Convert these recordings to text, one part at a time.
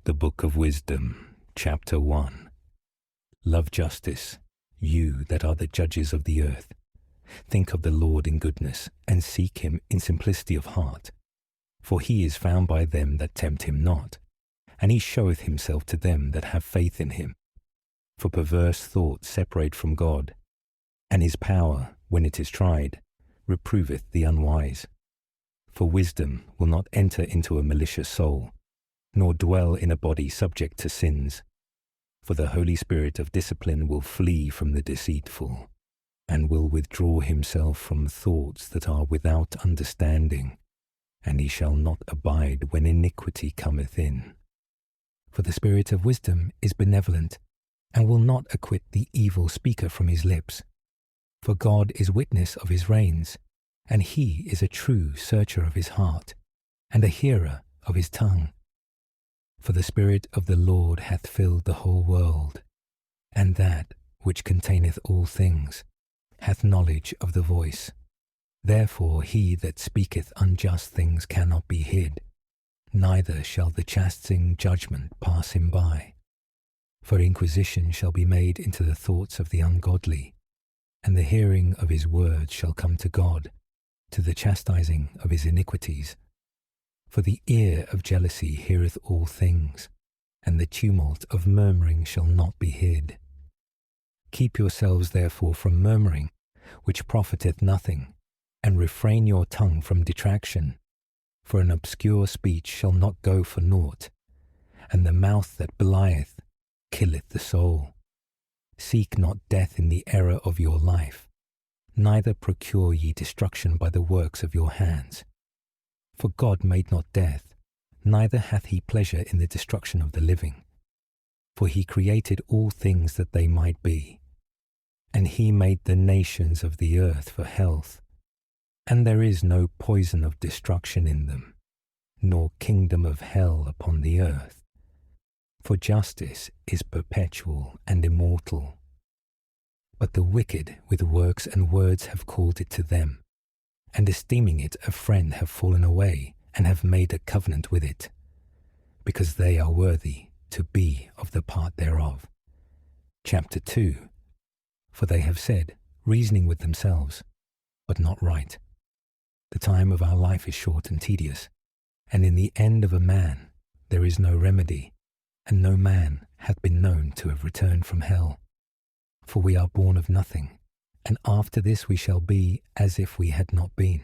The Book of Wisdom, Chapter 1. Love justice, you that are the judges of the earth. Think of the Lord in goodness, and seek him in simplicity of heart. For he is found by them that tempt him not, and he showeth himself to them that have faith in him. For perverse thoughts separate from God, and his power, when it is tried, reproveth the unwise. For wisdom will not enter into a malicious soul, nor dwell in a body subject to sins. For the Holy Spirit of discipline will flee from the deceitful, and will withdraw himself from thoughts that are without understanding, and he shall not abide when iniquity cometh in. For the Spirit of wisdom is benevolent, and will not acquit the evil speaker from his lips. For God is witness of his reins, and he is a true searcher of his heart, and a hearer of his tongue. For the Spirit of the Lord hath filled the whole world, and that which containeth all things hath knowledge of the voice. Therefore he that speaketh unjust things cannot be hid, neither shall the chastening judgment pass him by. For inquisition shall be made into the thoughts of the ungodly, and the hearing of his words shall come to God, to the chastising of his iniquities. For the ear of jealousy heareth all things, and the tumult of murmuring shall not be hid. Keep yourselves therefore from murmuring, which profiteth nothing, and refrain your tongue from detraction. For an obscure speech shall not go for naught, and the mouth that belieth killeth the soul. Seek not death in the error of your life, neither procure ye destruction by the works of your hands. For God made not death, neither hath he pleasure in the destruction of the living. For he created all things that they might be, and he made the nations of the earth for health. And there is no poison of destruction in them, nor kingdom of hell upon the earth. For justice is perpetual and immortal. But the wicked with works and words have called it to them, and esteeming it a friend have fallen away, and have made a covenant with it, because they are worthy to be of the part thereof. Chapter 2. For they have said, reasoning with themselves, but not right. The time of our life is short and tedious, and in the end of a man there is no remedy, and no man hath been known to have returned from hell. For we are born of nothing, and after this we shall be as if we had not been.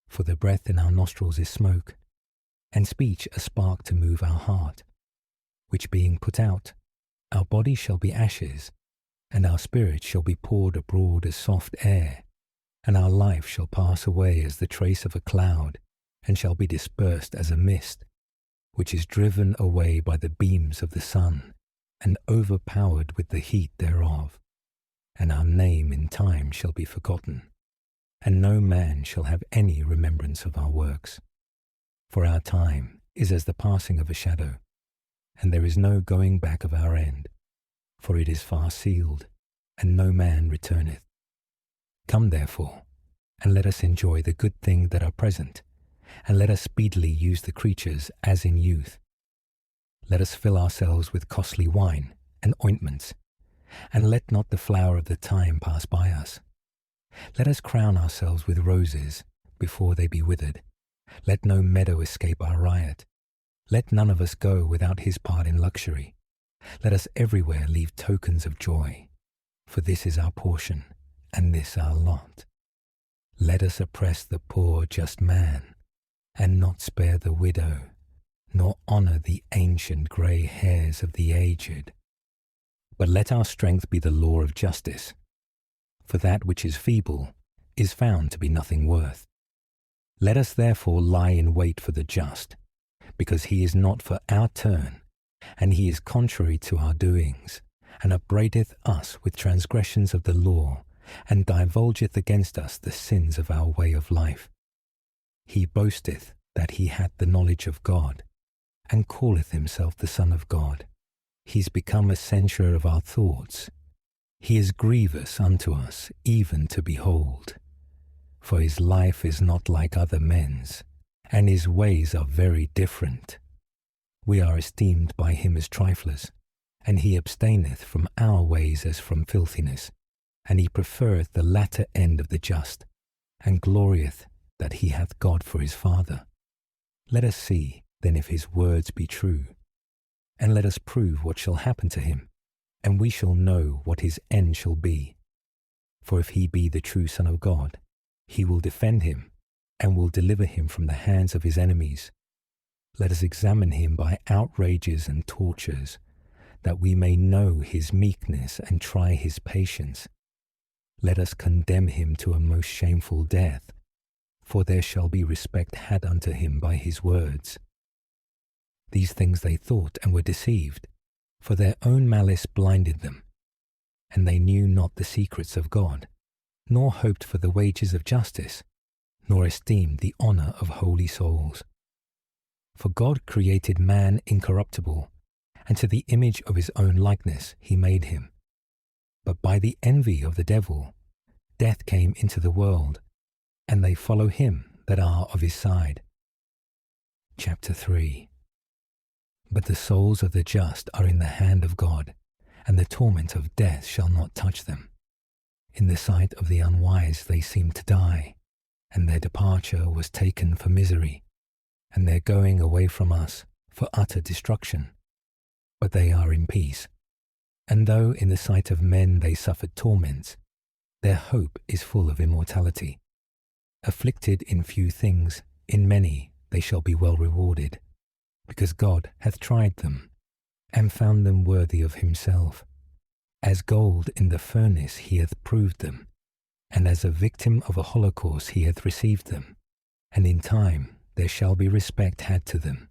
For the breath in our nostrils is smoke, and speech a spark to move our heart, which being put out, our body shall be ashes, and our spirit shall be poured abroad as soft air, and our life shall pass away as the trace of a cloud, and shall be dispersed as a mist, which is driven away by the beams of the sun, and overpowered with the heat thereof. And our name in time shall be forgotten, and no man shall have any remembrance of our works. For our time is as the passing of a shadow, and there is no going back of our end, for it is far sealed, and no man returneth. Come therefore, and let us enjoy the good things that are present, and let us speedily use the creatures as in youth. Let us fill ourselves with costly wine and ointments, and let not the flower of the time pass by us. Let us crown ourselves with roses before they be withered. Let no meadow escape our riot. Let none of us go without his part in luxury. Let us everywhere leave tokens of joy, for this is our portion, and this our lot. Let us oppress the poor just man, and not spare the widow, nor honour the ancient grey hairs of the aged. But let our strength be the law of justice, for that which is feeble is found to be nothing worth. Let us therefore lie in wait for the just, because he is not for our turn, and he is contrary to our doings, and upbraideth us with transgressions of the law, and divulgeth against us the sins of our way of life. He boasteth that he hath the knowledge of God, and calleth himself the Son of God. He is become a censurer of our thoughts. He is grievous unto us, even to behold. For his life is not like other men's, and his ways are very different. We are esteemed by him as triflers, and he abstaineth from our ways as from filthiness, and he preferreth the latter end of the just, and glorieth that he hath God for his Father. Let us see, then, if his words be true, and let us prove what shall happen to him, and we shall know what his end shall be. For if he be the true Son of God, he will defend him, and will deliver him from the hands of his enemies. Let us examine him by outrages and tortures, that we may know his meekness and try his patience. Let us condemn him to a most shameful death, for there shall be respect had unto him by his words. These things they thought and were deceived, for their own malice blinded them. And they knew not the secrets of God, nor hoped for the wages of justice, nor esteemed the honour of holy souls. For God created man incorruptible, and to the image of his own likeness he made him. But by the envy of the devil, death came into the world, and they follow him that are of his side. Chapter 3. But the souls of the just are in the hand of God, and the torment of death shall not touch them. In the sight of the unwise they seem to die, and their departure was taken for misery, and their going away from us for utter destruction. But they are in peace, and though in the sight of men they suffered torments, their hope is full of immortality. Afflicted in few things, in many they shall be well rewarded, because God hath tried them, and found them worthy of himself. As gold in the furnace he hath proved them, and as a victim of a holocaust he hath received them, and in time there shall be respect had to them.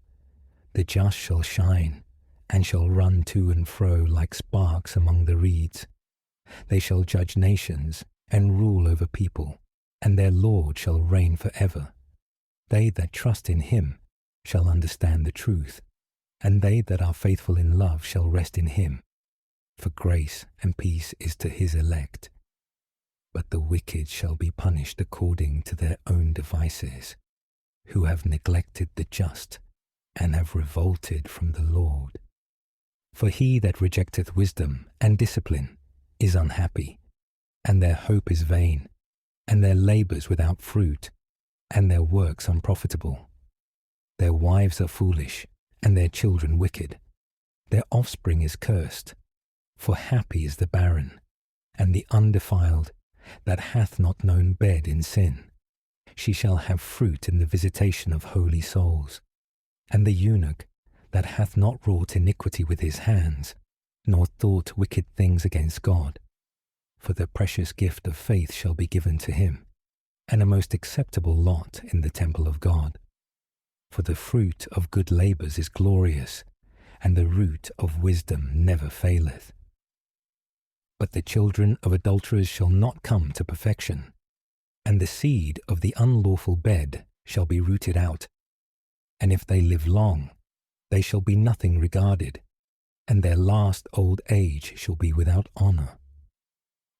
The just shall shine, and shall run to and fro like sparks among the reeds. They shall judge nations, and rule over people, and their Lord shall reign for ever. They that trust in him shall understand the truth, and they that are faithful in love shall rest in him. For grace and peace is to his elect. But the wicked shall be punished according to their own devices, who have neglected the just, and have revolted from the Lord. For he that rejecteth wisdom and discipline is unhappy, and their hope is vain, and their labours without fruit, and their works unprofitable. Their wives are foolish, and their children wicked. Their offspring is cursed, for happy is the barren, and the undefiled, that hath not known bed in sin. She shall have fruit in the visitation of holy souls. And the eunuch, that hath not wrought iniquity with his hands, nor thought wicked things against God. For the precious gift of faith shall be given to him, and a most acceptable lot in the temple of God. For the fruit of good labours is glorious, and the root of wisdom never faileth. But the children of adulterers shall not come to perfection, and the seed of the unlawful bed shall be rooted out. And if they live long, they shall be nothing regarded, and their last old age shall be without honour.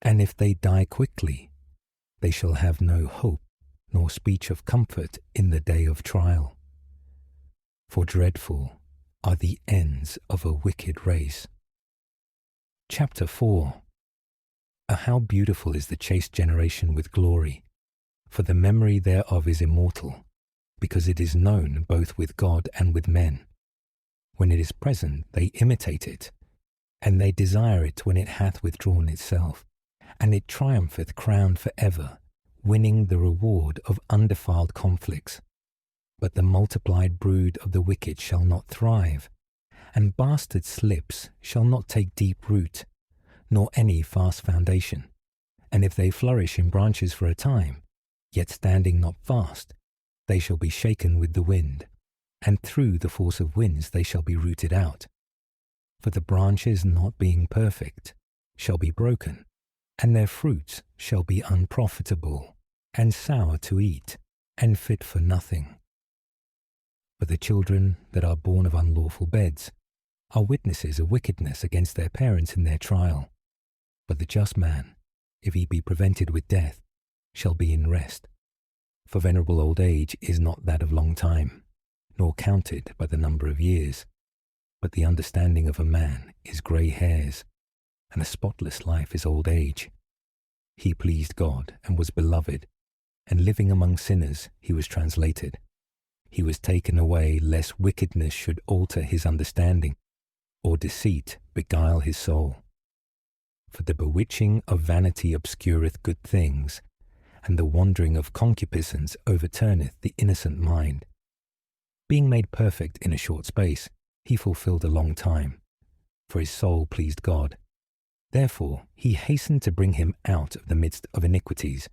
And if they die quickly, they shall have no hope, nor speech of comfort in the day of trial. For dreadful are the ends of a wicked race. Chapter 4. How beautiful is the chaste generation with glory, for the memory thereof is immortal, because it is known both with God and with men. When it is present, they imitate it, and they desire it when it hath withdrawn itself, and it triumpheth crowned for ever, winning the reward of undefiled conflicts. But the multiplied brood of the wicked shall not thrive, and bastard slips shall not take deep root, nor any fast foundation. And if they flourish in branches for a time, yet standing not fast, they shall be shaken with the wind, and through the force of winds they shall be rooted out. For the branches not being perfect shall be broken, and their fruits shall be unprofitable, and sour to eat, and fit for nothing. For the children that are born of unlawful beds are witnesses of wickedness against their parents in their trial. But the just man, if he be prevented with death, shall be in rest. For venerable old age is not that of long time, nor counted by the number of years. But the understanding of a man is grey hairs, and a spotless life is old age. He pleased God and was beloved, and living among sinners he was translated. He was taken away lest wickedness should alter his understanding, or deceit beguile his soul. For the bewitching of vanity obscureth good things, and the wandering of concupiscence overturneth the innocent mind. Being made perfect in a short space, he fulfilled a long time, for his soul pleased God. Therefore he hastened to bring him out of the midst of iniquities.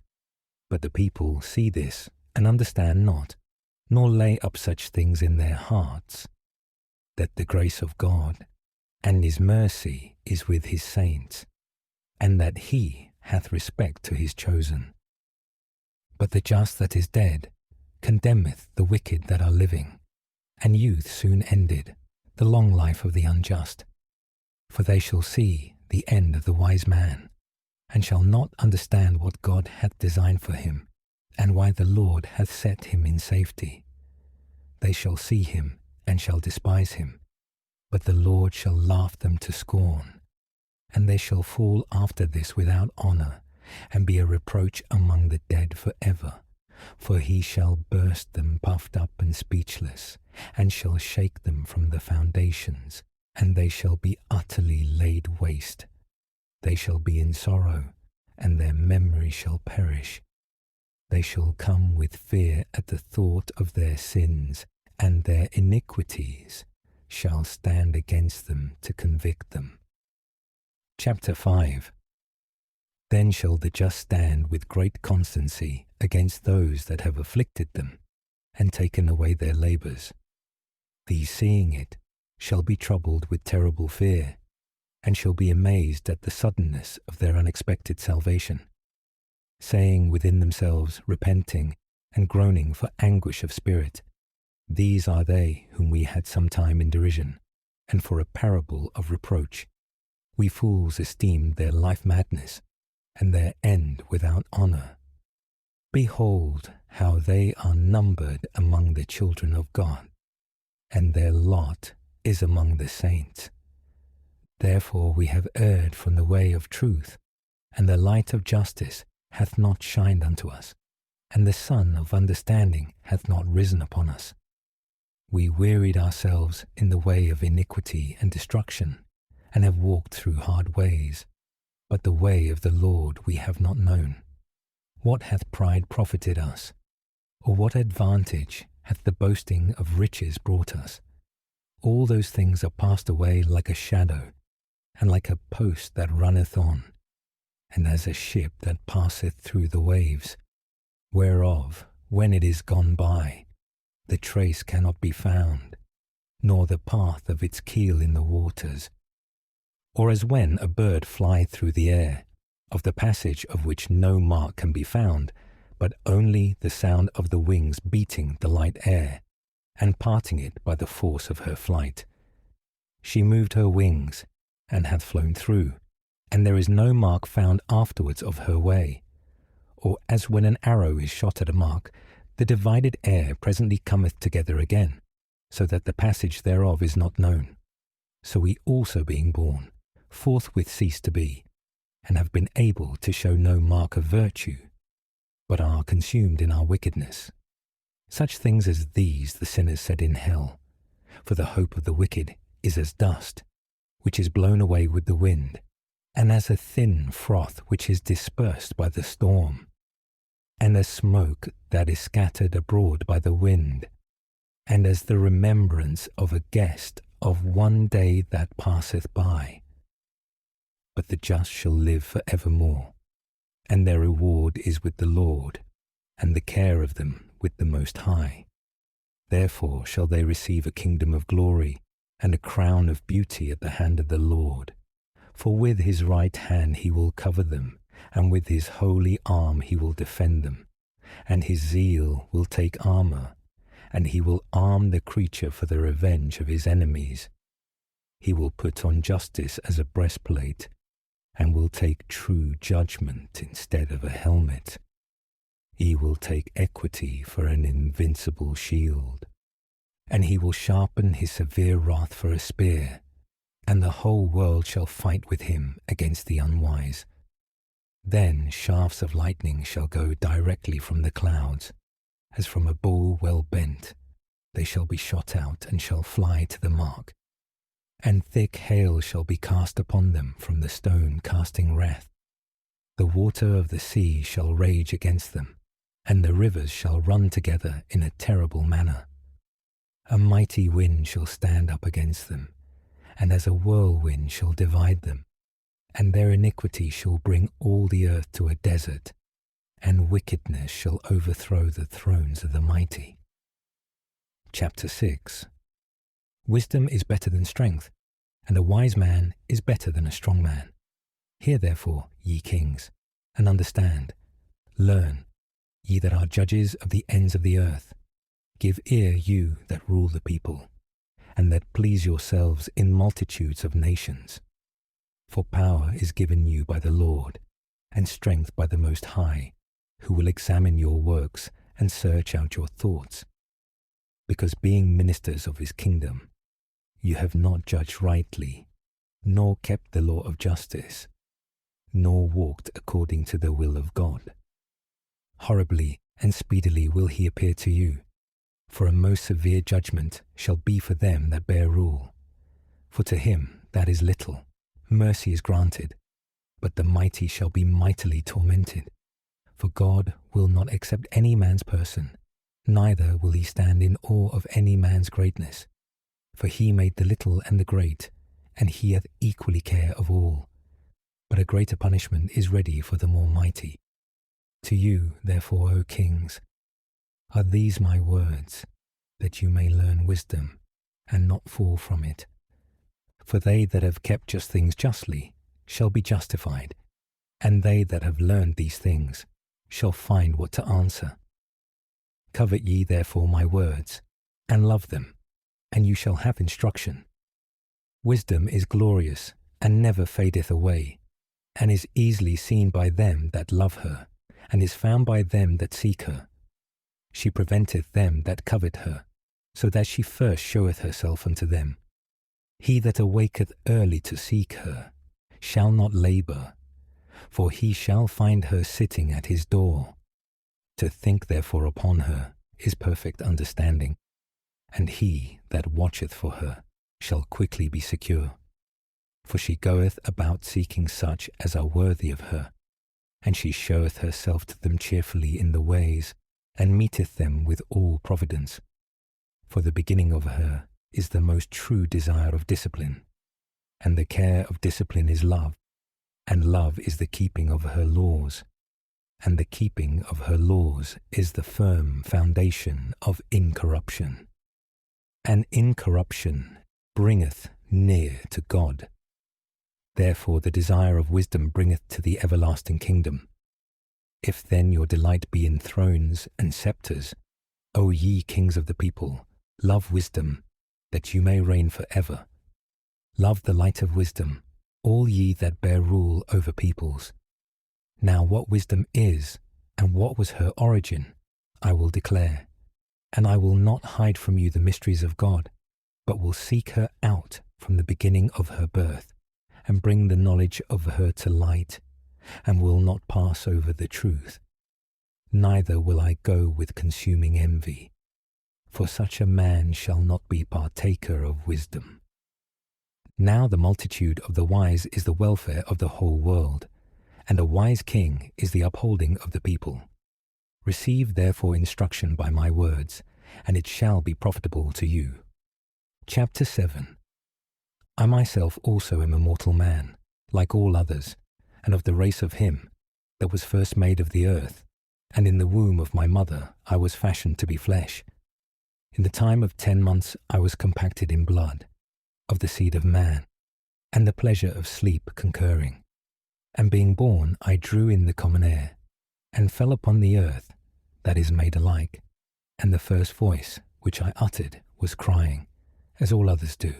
But the people see this, and understand not, nor lay up such things in their hearts, that the grace of God and his mercy is with his saints, and that he hath respect to his chosen. But the just that is dead condemneth the wicked that are living, and youth soon ended, the long life of the unjust. For they shall see the end of the wise man, and shall not understand what God hath designed for him, and why the Lord hath set him in safety. They shall see him, and shall despise him, but the Lord shall laugh them to scorn. And they shall fall after this without honour, and be a reproach among the dead for ever. For he shall burst them puffed up and speechless, and shall shake them from the foundations, and they shall be utterly laid waste. They shall be in sorrow, and their memory shall perish. They shall come with fear at the thought of their sins, and their iniquities shall stand against them to convict them. Chapter 5. Then shall the just stand with great constancy against those that have afflicted them, and taken away their labours. These, seeing it, shall be troubled with terrible fear, and shall be amazed at the suddenness of their unexpected salvation, saying within themselves, repenting, and groaning for anguish of spirit, These are they whom we had some time in derision, and for a parable of reproach. We fools esteemed their life madness, and their end without honour. Behold how they are numbered among the children of God, and their lot is among the saints. Therefore we have erred from the way of truth, and the light of justice hath not shined unto us, and the sun of understanding hath not risen upon us. We wearied ourselves in the way of iniquity and destruction, and have walked through hard ways. But the way of the Lord we have not known. What hath pride profited us? Or what advantage hath the boasting of riches brought us? All those things are passed away like a shadow, and like a post that runneth on, and as a ship that passeth through the waves, whereof, when it is gone by, the trace cannot be found, nor the path of its keel in the waters. Or as when a bird flieth through the air, of the passage of which no mark can be found, but only the sound of the wings beating the light air, and parting it by the force of her flight. She moved her wings, and hath flown through, and there is no mark found afterwards of her way. Or as when an arrow is shot at a mark, the divided air presently cometh together again, so that the passage thereof is not known. So we also being born, forthwith cease to be, and have been able to show no mark of virtue, but are consumed in our wickedness. Such things as these the sinners said in hell, for the hope of the wicked is as dust, which is blown away with the wind, and as a thin froth which is dispersed by the storm, and as smoke that is scattered abroad by the wind, and as the remembrance of a guest of one day that passeth by. But the just shall live for evermore, and their reward is with the Lord, and the care of them with the Most High. Therefore shall they receive a kingdom of glory, and a crown of beauty at the hand of the Lord. For with his right hand he will cover them, and with his holy arm he will defend them. And his zeal will take armour, and he will arm the creature for the revenge of his enemies. He will put on justice as a breastplate, and will take true judgment instead of a helmet. He will take equity for an invincible shield, and he will sharpen his severe wrath for a spear, and the whole world shall fight with him against the unwise. Then shafts of lightning shall go directly from the clouds, as from a bow well bent. They shall be shot out and shall fly to the mark. And thick hail shall be cast upon them from the stone casting wrath. The water of the sea shall rage against them, and the rivers shall run together in a terrible manner. A mighty wind shall stand up against them, and as a whirlwind shall divide them, and their iniquity shall bring all the earth to a desert, and wickedness shall overthrow the thrones of the mighty. Chapter 6. Wisdom is better than strength, and a wise man is better than a strong man. Hear therefore, ye kings, and understand. Learn, ye that are judges of the ends of the earth. Give ear, you that rule the people, and that please yourselves in multitudes of nations. For power is given you by the Lord, and strength by the Most High, who will examine your works and search out your thoughts. Because being ministers of his kingdom, you have not judged rightly, nor kept the law of justice, nor walked according to the will of God. Horribly and speedily will he appear to you, for a most severe judgment shall be for them that bear rule. For to him that is little, mercy is granted, but the mighty shall be mightily tormented. For God will not accept any man's person, neither will he stand in awe of any man's greatness. For he made the little and the great, and he hath equally care of all. But a greater punishment is ready for the more mighty. To you, therefore, O kings, are these my words, that you may learn wisdom, and not fall from it. For they that have kept just things justly shall be justified, and they that have learned these things shall find what to answer. Covet ye therefore my words, and love them, and you shall have instruction. Wisdom is glorious, and never fadeth away, and is easily seen by them that love her, and is found by them that seek her. She preventeth them that covet her, so that she first showeth herself unto them. He that awaketh early to seek her shall not labour, for he shall find her sitting at his door. To think therefore upon her is perfect understanding, and he that watcheth for her shall quickly be secure. For she goeth about seeking such as are worthy of her, and she showeth herself to them cheerfully in the ways, and meeteth them with all providence. For the beginning of her is the most true desire of discipline, and the care of discipline is love, and love is the keeping of her laws, and the keeping of her laws is the firm foundation of incorruption. And incorruption bringeth near to God. Therefore the desire of wisdom bringeth to the everlasting kingdom. If then your delight be in thrones and sceptres, O ye kings of the people, love wisdom, that you may reign for ever. Love the light of wisdom, all ye that bear rule over peoples. Now what wisdom is, and what was her origin, I will declare, and I will not hide from you the mysteries of God, but will seek her out from the beginning of her birth, and bring the knowledge of her to light, and will not pass over the truth. Neither will I go with consuming envy, for such a man shall not be partaker of wisdom. Now the multitude of the wise is the welfare of the whole world, and a wise king is the upholding of the people. Receive therefore instruction by my words, and it shall be profitable to you. Chapter 7. I myself also am a mortal man, like all others, and of the race of him that was first made of the earth, and in the womb of my mother I was fashioned to be flesh. In the time of 10 months I was compacted in blood, of the seed of man, and the pleasure of sleep concurring. And being born I drew in the common air, and fell upon the earth that is made alike, and the first voice which I uttered was crying, as all others do.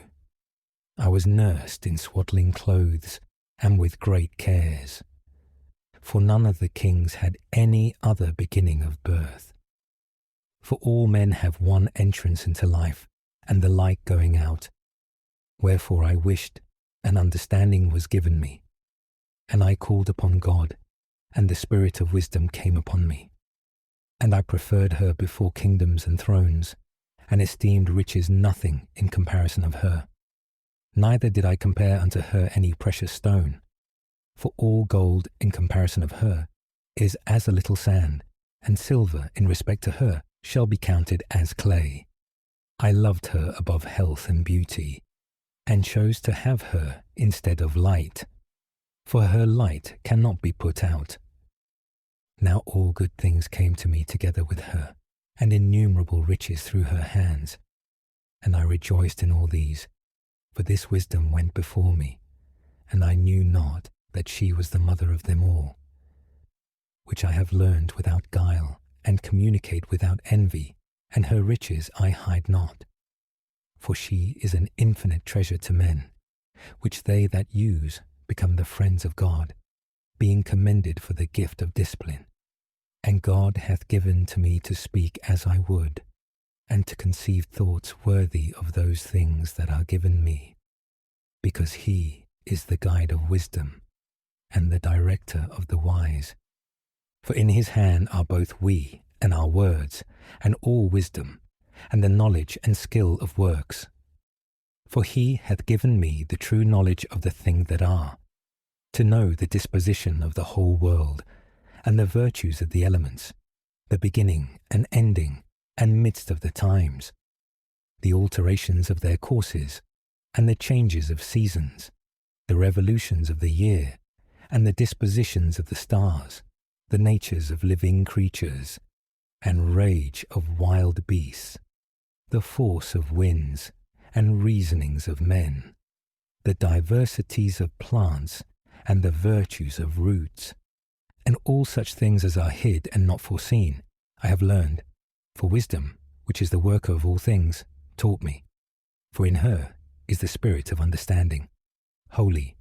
I was nursed in swaddling clothes, and with great cares. For none of the kings had any other beginning of birth. For all men have one entrance into life, and the light going out. Wherefore I wished, and understanding was given me. And I called upon God, and the spirit of wisdom came upon me. And I preferred her before kingdoms and thrones, and esteemed riches nothing in comparison of her. Neither did I compare unto her any precious stone, for all gold in comparison of her is as a little sand, and silver in respect to her shall be counted as clay. I loved her above health and beauty, and chose to have her instead of light, for her light cannot be put out. Now all good things came to me together with her, and innumerable riches through her hands. And I rejoiced in all these, for this wisdom went before me, and I knew not that she was the mother of them all, which I have learned without guile, and communicate without envy, and her riches I hide not. For she is an infinite treasure to men, which they that use become the friends of God, being commended for the gift of discipline. And God hath given to me to speak as I would, and to conceive thoughts worthy of those things that are given me, because he is the guide of wisdom, and the director of the wise. For in his hand are both we and our words, and all wisdom, and the knowledge and skill of works. For he hath given me the true knowledge of the things that are, to know the disposition of the whole world, and the virtues of the elements, the beginning and ending and midst of the times, the alterations of their courses, and the changes of seasons, the revolutions of the year, and the dispositions of the stars, the natures of living creatures, and rage of wild beasts, the force of winds, and reasonings of men, the diversities of plants, and the virtues of roots, and all such things as are hid and not foreseen, I have learned, for wisdom, which is the worker of all things, taught me. For in her is the spirit of understanding, holy,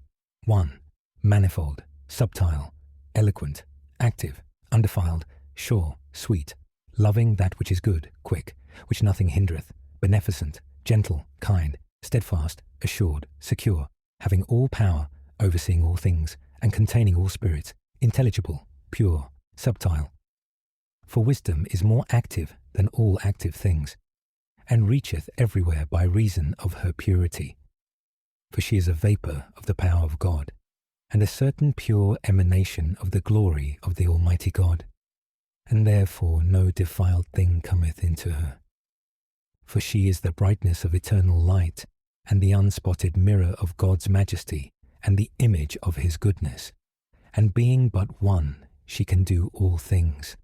one, manifold, subtile, eloquent, active, undefiled, sure, sweet, loving that which is good, quick, which nothing hindereth, beneficent, gentle, kind, steadfast, assured, secure, having all power, overseeing all things, and containing all spirits, intelligible, pure, subtile. For wisdom is more active than all active things, and reacheth everywhere by reason of her purity. For she is a vapour of the power of God, and a certain pure emanation of the glory of the Almighty God, and therefore no defiled thing cometh into her. For she is the brightness of eternal light, and the unspotted mirror of God's majesty, and the image of his goodness. And being but one, she can do all things.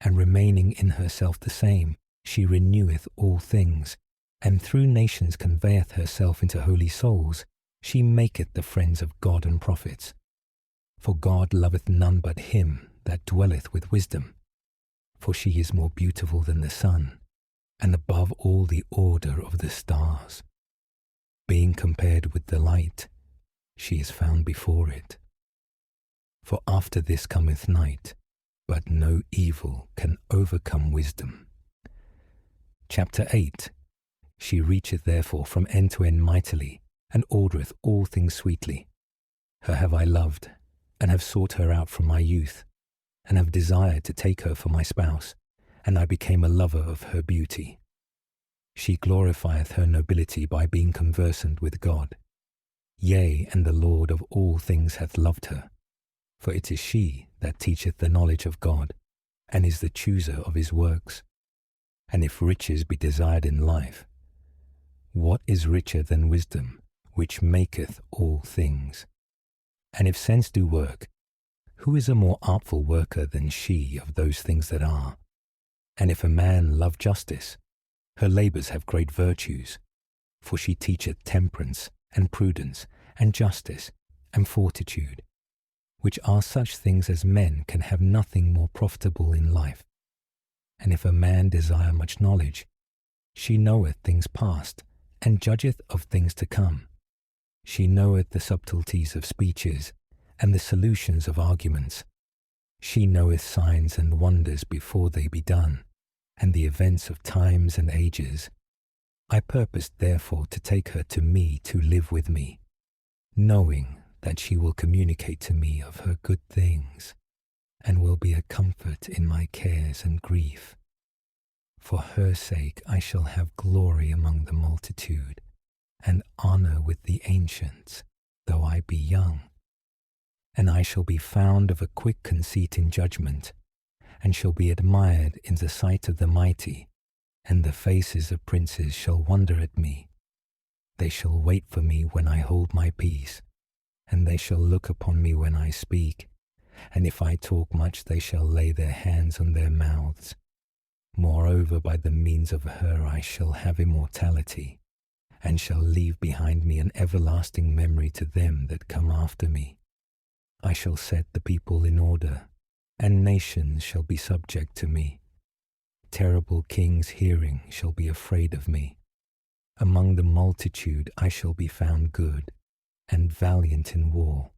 And remaining in herself the same, she reneweth all things. And through nations conveyeth herself into holy souls. She maketh the friends of God and prophets. For God loveth none but him that dwelleth with wisdom. For she is more beautiful than the sun, and above all the order of the stars. Being compared with the light, she is found before it. For after this cometh night, but no evil can overcome wisdom. Chapter 8. She reacheth therefore from end to end mightily, and ordereth all things sweetly. Her have I loved, and have sought her out from my youth, and have desired to take her for my spouse, and I became a lover of her beauty. She glorifieth her nobility by being conversant with God. Yea, and the Lord of all things hath loved her. For it is she that teacheth the knowledge of God, and is the chooser of his works. And if riches be desired in life, what is richer than wisdom, which maketh all things? And if sense do work, who is a more artful worker than she of those things that are? And if a man love justice, her labours have great virtues, for she teacheth temperance, and prudence, and justice, and fortitude, which are such things as men can have nothing more profitable in life. And if a man desire much knowledge, she knoweth things past, and judgeth of things to come. She knoweth the subtleties of speeches, and the solutions of arguments. She knoweth signs and wonders before they be done, and the events of times and ages. I purposed therefore to take her to me to live with me, knowing that she will communicate to me of her good things, and will be a comfort in my cares and grief. For her sake I shall have glory among the multitude, and honour with the ancients, though I be young. And I shall be found of a quick conceit in judgment, and shall be admired in the sight of the mighty, and the faces of princes shall wonder at me. They shall wait for me when I hold my peace, and they shall look upon me when I speak, and if I talk much they shall lay their hands on their mouths. Moreover, by the means of her I shall have immortality, and shall leave behind me an everlasting memory to them that come after me. I shall set the people in order, and nations shall be subject to me. Terrible kings hearing shall be afraid of me. Among the multitude I shall be found good, and valiant in war.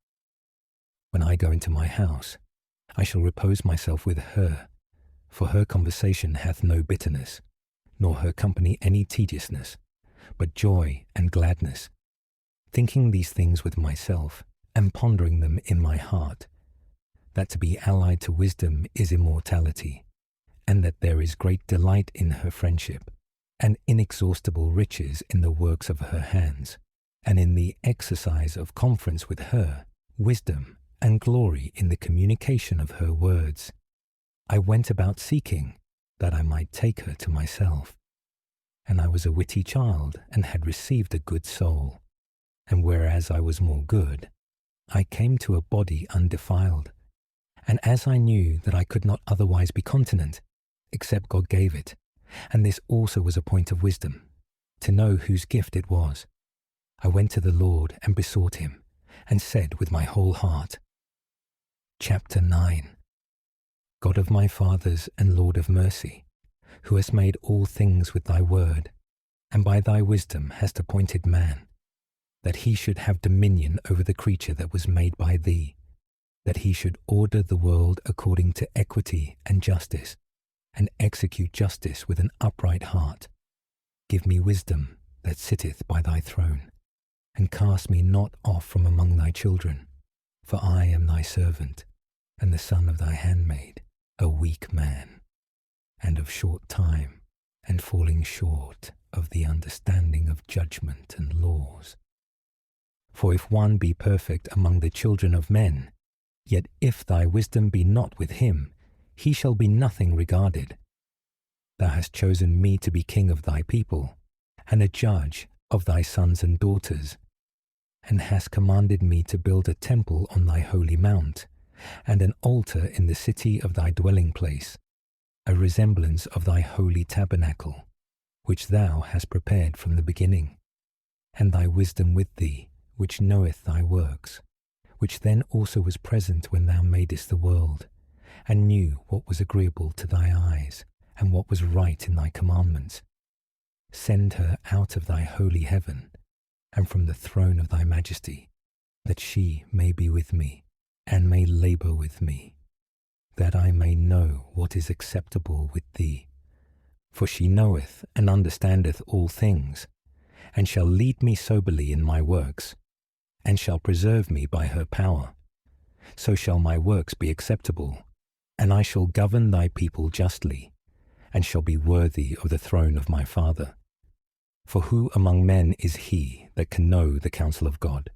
When I go into my house, I shall repose myself with her, for her conversation hath no bitterness, nor her company any tediousness, but joy and gladness. Thinking these things with myself, and pondering them in my heart, that to be allied to wisdom is immortality, and that there is great delight in her friendship, and inexhaustible riches in the works of her hands, and in the exercise of conference with her, wisdom and glory in the communication of her words. I went about seeking that I might take her to myself. And I was a witty child, and had received a good soul. And whereas I was more good, I came to a body undefiled. And as I knew that I could not otherwise be continent, except God gave it, and this also was a point of wisdom, to know whose gift it was, I went to the Lord and besought him, and said with my whole heart, Chapter 9. God of my fathers and Lord of mercy, who hast made all things with thy word, and by thy wisdom hast appointed man, that he should have dominion over the creature that was made by thee, that he should order the world according to equity and justice, and execute justice with an upright heart. Give me wisdom that sitteth by thy throne, and cast me not off from among thy children, for I am thy servant, and the son of thy handmaid, a weak man, and of short time, and falling short of the understanding of judgment and laws. For if one be perfect among the children of men, yet if thy wisdom be not with him, he shall be nothing regarded. Thou hast chosen me to be king of thy people, and a judge of thy sons and daughters, and hast commanded me to build a temple on thy holy mount, and an altar in the city of thy dwelling place, a resemblance of thy holy tabernacle, which thou hast prepared from the beginning, and thy wisdom with thee, which knoweth thy works, which then also was present when thou madest the world, and knew what was agreeable to thy eyes, and what was right in thy commandments. Send her out of thy holy heaven, and from the throne of thy majesty, that she may be with me, and may labour with me, that I may know what is acceptable with thee. For she knoweth and understandeth all things, and shall lead me soberly in my works, and shall preserve me by her power. So shall my works be acceptable, and I shall govern thy people justly, and shall be worthy of the throne of my Father. For who among men is he that can know the counsel of God,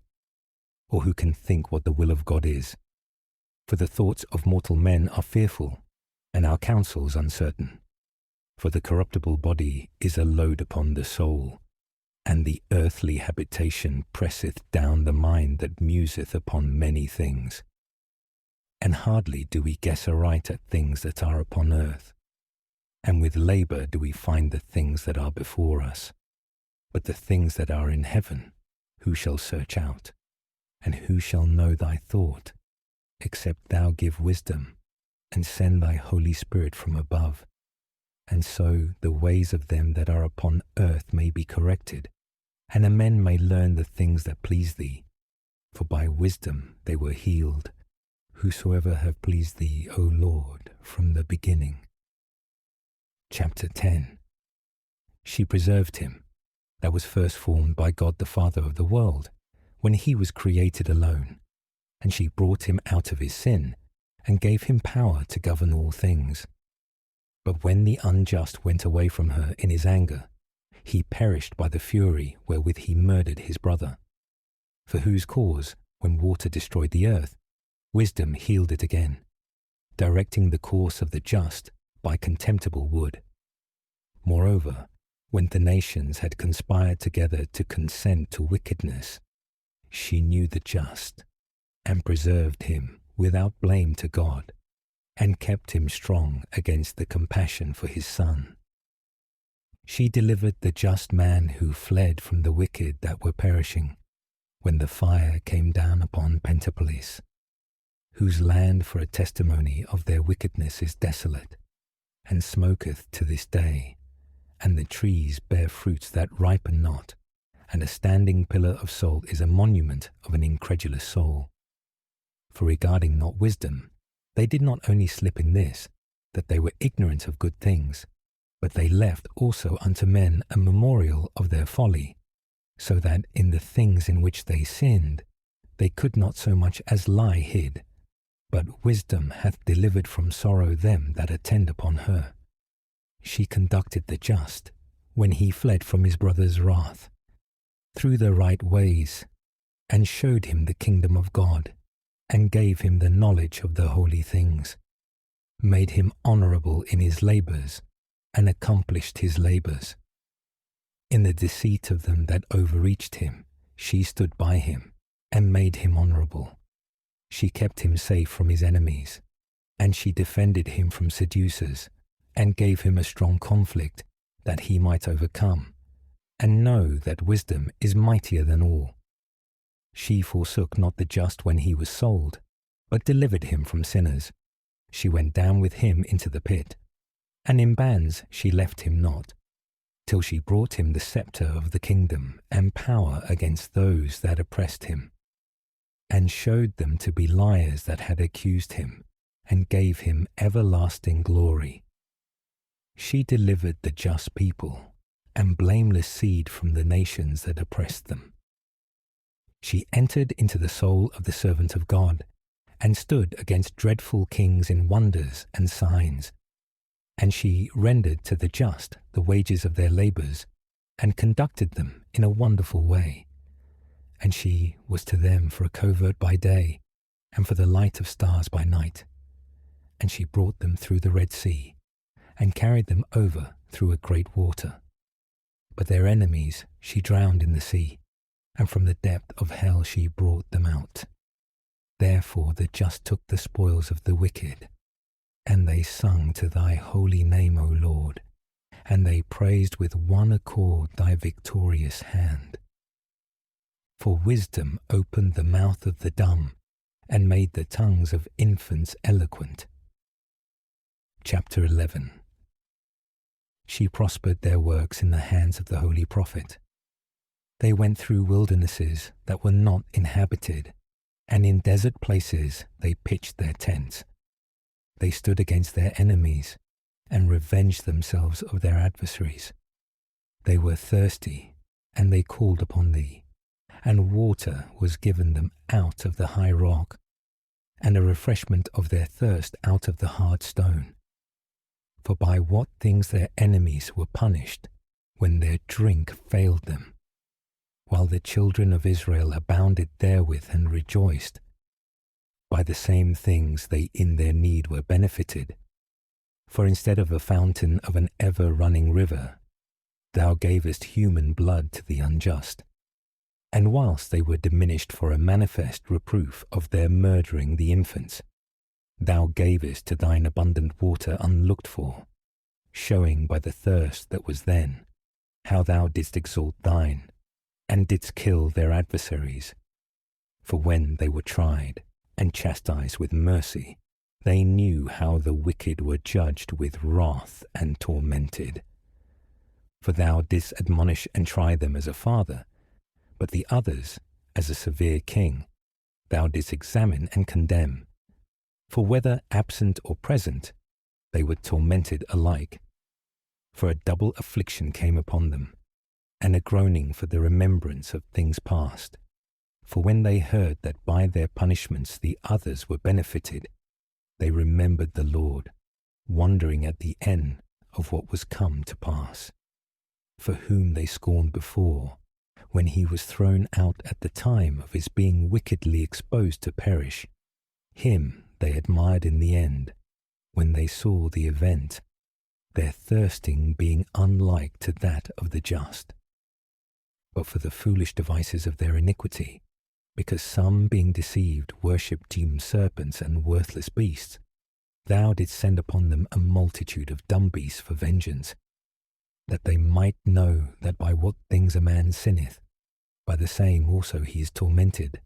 or who can think what the will of God is? For the thoughts of mortal men are fearful, and our counsels uncertain. For the corruptible body is a load upon the soul, and the earthly habitation presseth down the mind that museth upon many things. And hardly do we guess aright at things that are upon earth, and with labour do we find the things that are before us. But the things that are in heaven, who shall search out? And who shall know thy thought, except thou give wisdom, and send thy Holy Spirit from above? And so the ways of them that are upon earth may be corrected, and a men may learn the things that please thee. For by wisdom they were healed, whosoever have pleased thee, O Lord, from the beginning. Chapter 10. She preserved him, that was first formed by God the Father of the world, when he was created alone, and she brought him out of his sin, and gave him power to govern all things. But when the unjust went away from her in his anger, he perished by the fury wherewith he murdered his brother. For whose cause, when water destroyed the earth, wisdom healed it again, directing the course of the just by contemptible wood. Moreover, when the nations had conspired together to consent to wickedness, she knew the just, and preserved him without blame to God, and kept him strong against the compassion for his Son. She delivered the just man who fled from the wicked that were perishing, when the fire came down upon Pentapolis, whose land for a testimony of their wickedness is desolate, and smoketh to this day, and the trees bear fruits that ripen not, and a standing pillar of salt is a monument of an incredulous soul. For regarding not wisdom, they did not only slip in this, that they were ignorant of good things, but they left also unto men a memorial of their folly, so that in the things in which they sinned, they could not so much as lie hid. But wisdom hath delivered from sorrow them that attend upon her. She conducted the just, when he fled from his brother's wrath, through the right ways, and showed him the kingdom of God, and gave him the knowledge of the holy things, made him honourable in his labours, and accomplished his labours. In the deceit of them that overreached him, she stood by him, and made him honourable. She kept him safe from his enemies, and she defended him from seducers, and gave him a strong conflict, that he might overcome, and know that wisdom is mightier than all. She forsook not the just when he was sold, but delivered him from sinners. She went down with him into the pit, and in bands she left him not, till she brought him the sceptre of the kingdom and power against those that oppressed him, and showed them to be liars that had accused him, and gave him everlasting glory. She delivered the just people, and blameless seed from the nations that oppressed them. She entered into the soul of the servant of God, and stood against dreadful kings in wonders and signs. And she rendered to the just the wages of their labours, and conducted them in a wonderful way. And she was to them for a covert by day, and for the light of stars by night. And she brought them through the Red Sea, and carried them over through a great water. But their enemies she drowned in the sea, and from the depth of hell she brought them out. Therefore the just took the spoils of the wicked, and they sung to thy holy name, O Lord, and they praised with one accord thy victorious hand. For wisdom opened the mouth of the dumb, and made the tongues of infants eloquent. Chapter 11. She prospered their works in the hands of the holy prophet. They went through wildernesses that were not inhabited, and in desert places they pitched their tents. They stood against their enemies, and revenged themselves of their adversaries. They were thirsty, and they called upon thee, and water was given them out of the high rock, and a refreshment of their thirst out of the hard stone. For by what things their enemies were punished, when their drink failed them, while the children of Israel abounded therewith and rejoiced. By the same things they in their need were benefited. For instead of a fountain of an ever-running river, thou gavest human blood to the unjust. And whilst they were diminished for a manifest reproof of their murdering the infants, thou gavest to thine abundant water unlooked for, showing by the thirst that was then, how thou didst exalt thine, and didst kill their adversaries. For when they were tried, and chastised with mercy, they knew how the wicked were judged with wrath and tormented. For thou didst admonish and try them as a father, but the others, as a severe king, thou didst examine and condemn. For whether absent or present, they were tormented alike. For a double affliction came upon them, and a groaning for the remembrance of things past. For when they heard that by their punishments the others were benefited, they remembered the Lord, wondering at the end of what was come to pass. For whom they scorned before, when he was thrown out at the time of his being wickedly exposed to perish, him they admired in the end, when they saw the event, their thirsting being unlike to that of the just. But for the foolish devices of their iniquity, because some being deceived worshipped human serpents and worthless beasts, thou didst send upon them a multitude of dumb beasts for vengeance, that they might know that by what things a man sinneth, by the same also he is tormented.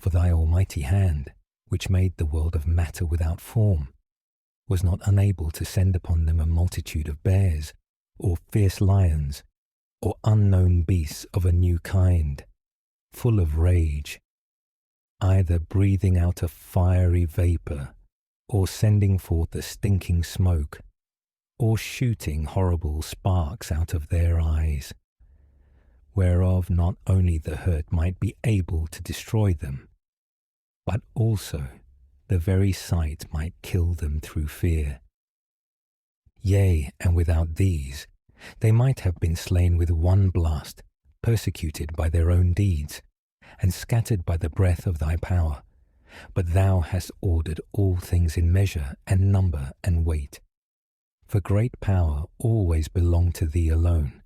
For thy almighty hand, which made the world of matter without form, was not unable to send upon them a multitude of bears, or fierce lions, or unknown beasts of a new kind, full of rage, either breathing out a fiery vapour, or sending forth a stinking smoke, or shooting horrible sparks out of their eyes, whereof not only the hurt might be able to destroy them, but also the very sight might kill them through fear. Yea, and without these, they might have been slain with one blast, persecuted by their own deeds, and scattered by the breath of thy power. But thou hast ordered all things in measure and number and weight. For great power always belonged to thee alone.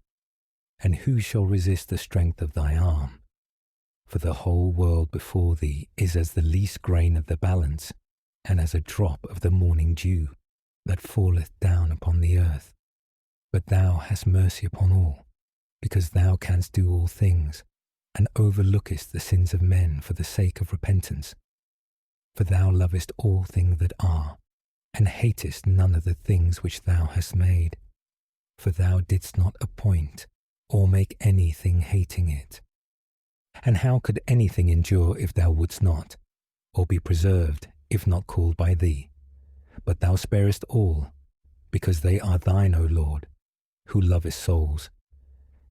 And who shall resist the strength of thy arm? For the whole world before thee is as the least grain of the balance, and as a drop of the morning dew that falleth down upon the earth. But thou hast mercy upon all, because thou canst do all things, and overlookest the sins of men for the sake of repentance. For thou lovest all things that are, and hatest none of the things which thou hast made. For thou didst not appoint, or make anything hating it. And how could anything endure if thou wouldst not, or be preserved if not called by thee? But thou sparest all, because they are thine, O Lord, who lovest souls.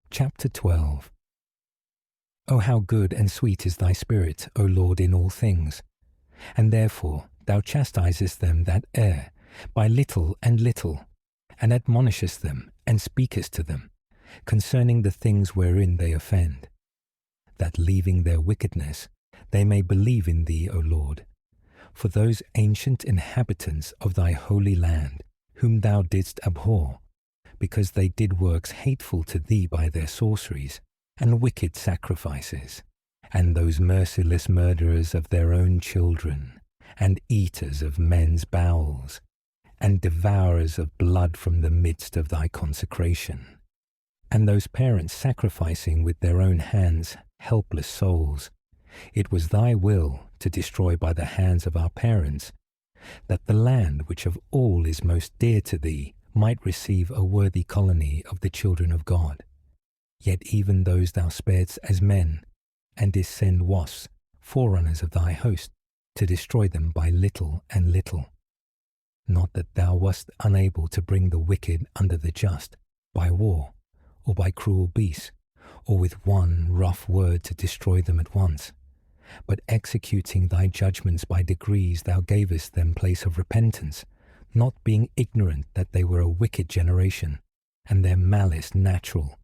Chapter 12. O how good and sweet is thy spirit, O Lord, in all things! And therefore thou chastisest them that err by little and little, and admonishest them, and speakest to them, concerning the things wherein they offend, that leaving their wickedness they may believe in thee, O Lord, for those ancient inhabitants of thy holy land, whom thou didst abhor, because they did works hateful to thee by their sorceries and wicked sacrifices, and those merciless murderers of their own children, and eaters of men's bowels, and devourers of blood from the midst of thy consecration, and those parents sacrificing with their own hands helpless souls. It was thy will to destroy by the hands of our parents, that the land which of all is most dear to thee might receive a worthy colony of the children of God. Yet even those thou sparedst as men, and didst send wasps, forerunners of thy host, to destroy them by little and little. Not that thou wast unable to bring the wicked under the just, by war, or by cruel beasts, or with one rough word to destroy them at once, but executing thy judgments by degrees thou gavest them place of repentance, not being ignorant that they were a wicked generation, and their malice natural,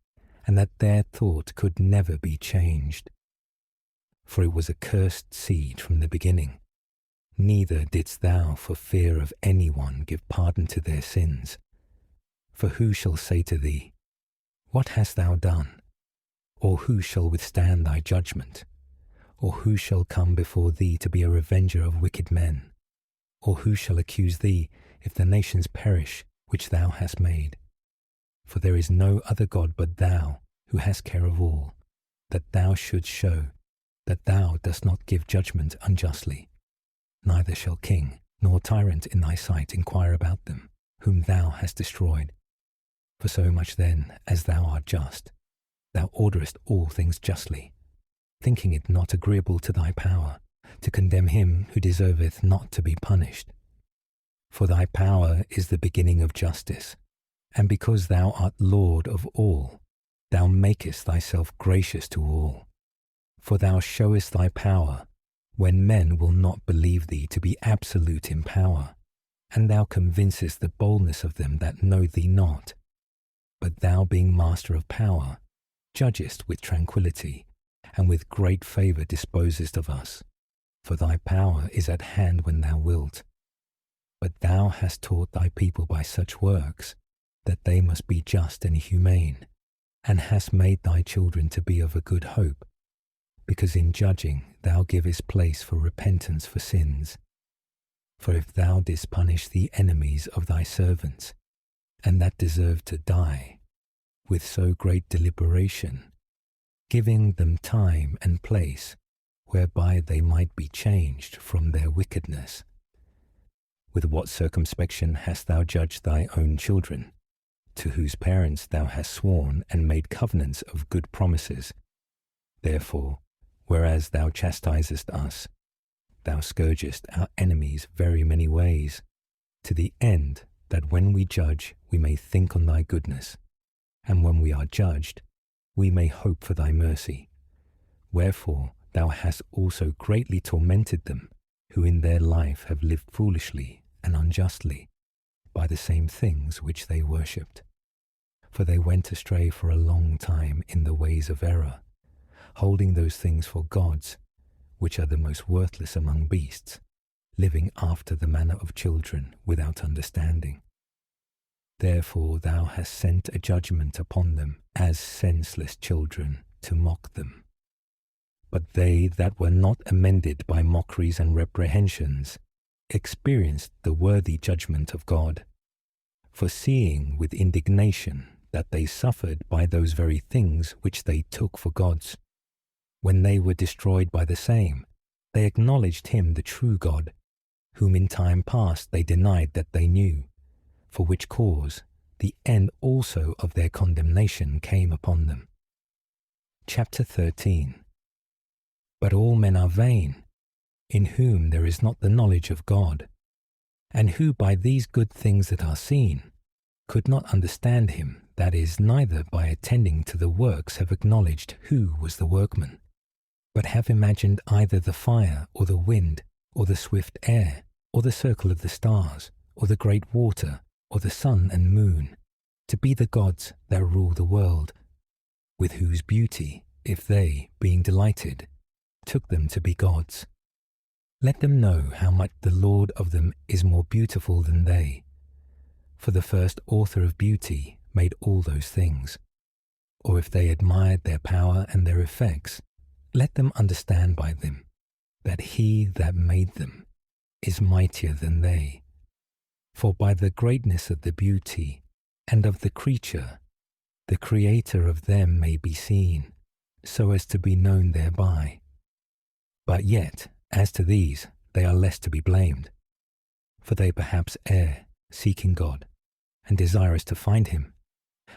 and that their thought could never be changed. For it was a cursed seed from the beginning, neither didst thou for fear of any one give pardon to their sins. For who shall say to thee, What hast thou done? Or who shall withstand thy judgment? Or who shall come before thee to be a revenger of wicked men? Or who shall accuse thee if the nations perish which thou hast made? For there is no other God but thou, who hast care of all, that thou shouldst show that thou dost not give judgment unjustly. Neither shall king nor tyrant in thy sight inquire about them, whom thou hast destroyed. For so much then as thou art just, thou orderest all things justly, thinking it not agreeable to thy power to condemn him who deserveth not to be punished. For thy power is the beginning of justice, and because thou art Lord of all, thou makest thyself gracious to all. For thou showest thy power, when men will not believe thee to be absolute in power, and thou convincest the boldness of them that know thee not. But thou, being master of power, judgest with tranquillity, and with great favour disposest of us. For thy power is at hand when thou wilt. But thou hast taught thy people by such works, that they must be just and humane, and hast made thy children to be of a good hope, because in judging thou givest place for repentance for sins. For if thou didst punish the enemies of thy servants, and that deserved to die, with so great deliberation, giving them time and place, whereby they might be changed from their wickedness, with what circumspection hast thou judged thy own children, to whose parents thou hast sworn and made covenants of good promises? Therefore, whereas thou chastisest us, thou scourgest our enemies very many ways, to the end that when we judge we may think on thy goodness, and when we are judged we may hope for thy mercy. Wherefore thou hast also greatly tormented them, who in their life have lived foolishly and unjustly, by the same things which they worshipped. For they went astray for a long time in the ways of error, holding those things for gods, which are the most worthless among beasts, living after the manner of children without understanding. Therefore thou hast sent a judgment upon them as senseless children to mock them. But they that were not amended by mockeries and reprehensions experienced the worthy judgment of God. For seeing with indignation that they suffered by those very things which they took for gods, when they were destroyed by the same, they acknowledged him the true God, whom in time past they denied that they knew, for which cause the end also of their condemnation came upon them. Chapter 13. But all men are vain, in whom there is not the knowledge of God, and who by these good things that are seen could not understand him, that is, neither by attending to the works have acknowledged who was the workman, but have imagined either the fire or the wind or the swift air or the circle of the stars or the great water or the sun and moon to be the gods that rule the world, with whose beauty, if they, being delighted, took them to be gods. Let them know how much the Lord of them is more beautiful than they. For the first author of beauty made all those things. Or if they admired their power and their effects, let them understand by them that he that made them is mightier than they. For by the greatness of the beauty and of the creature, the Creator of them may be seen, so as to be known thereby. But yet, as to these, they are less to be blamed, for they perhaps err, seeking God, and desirous to find him.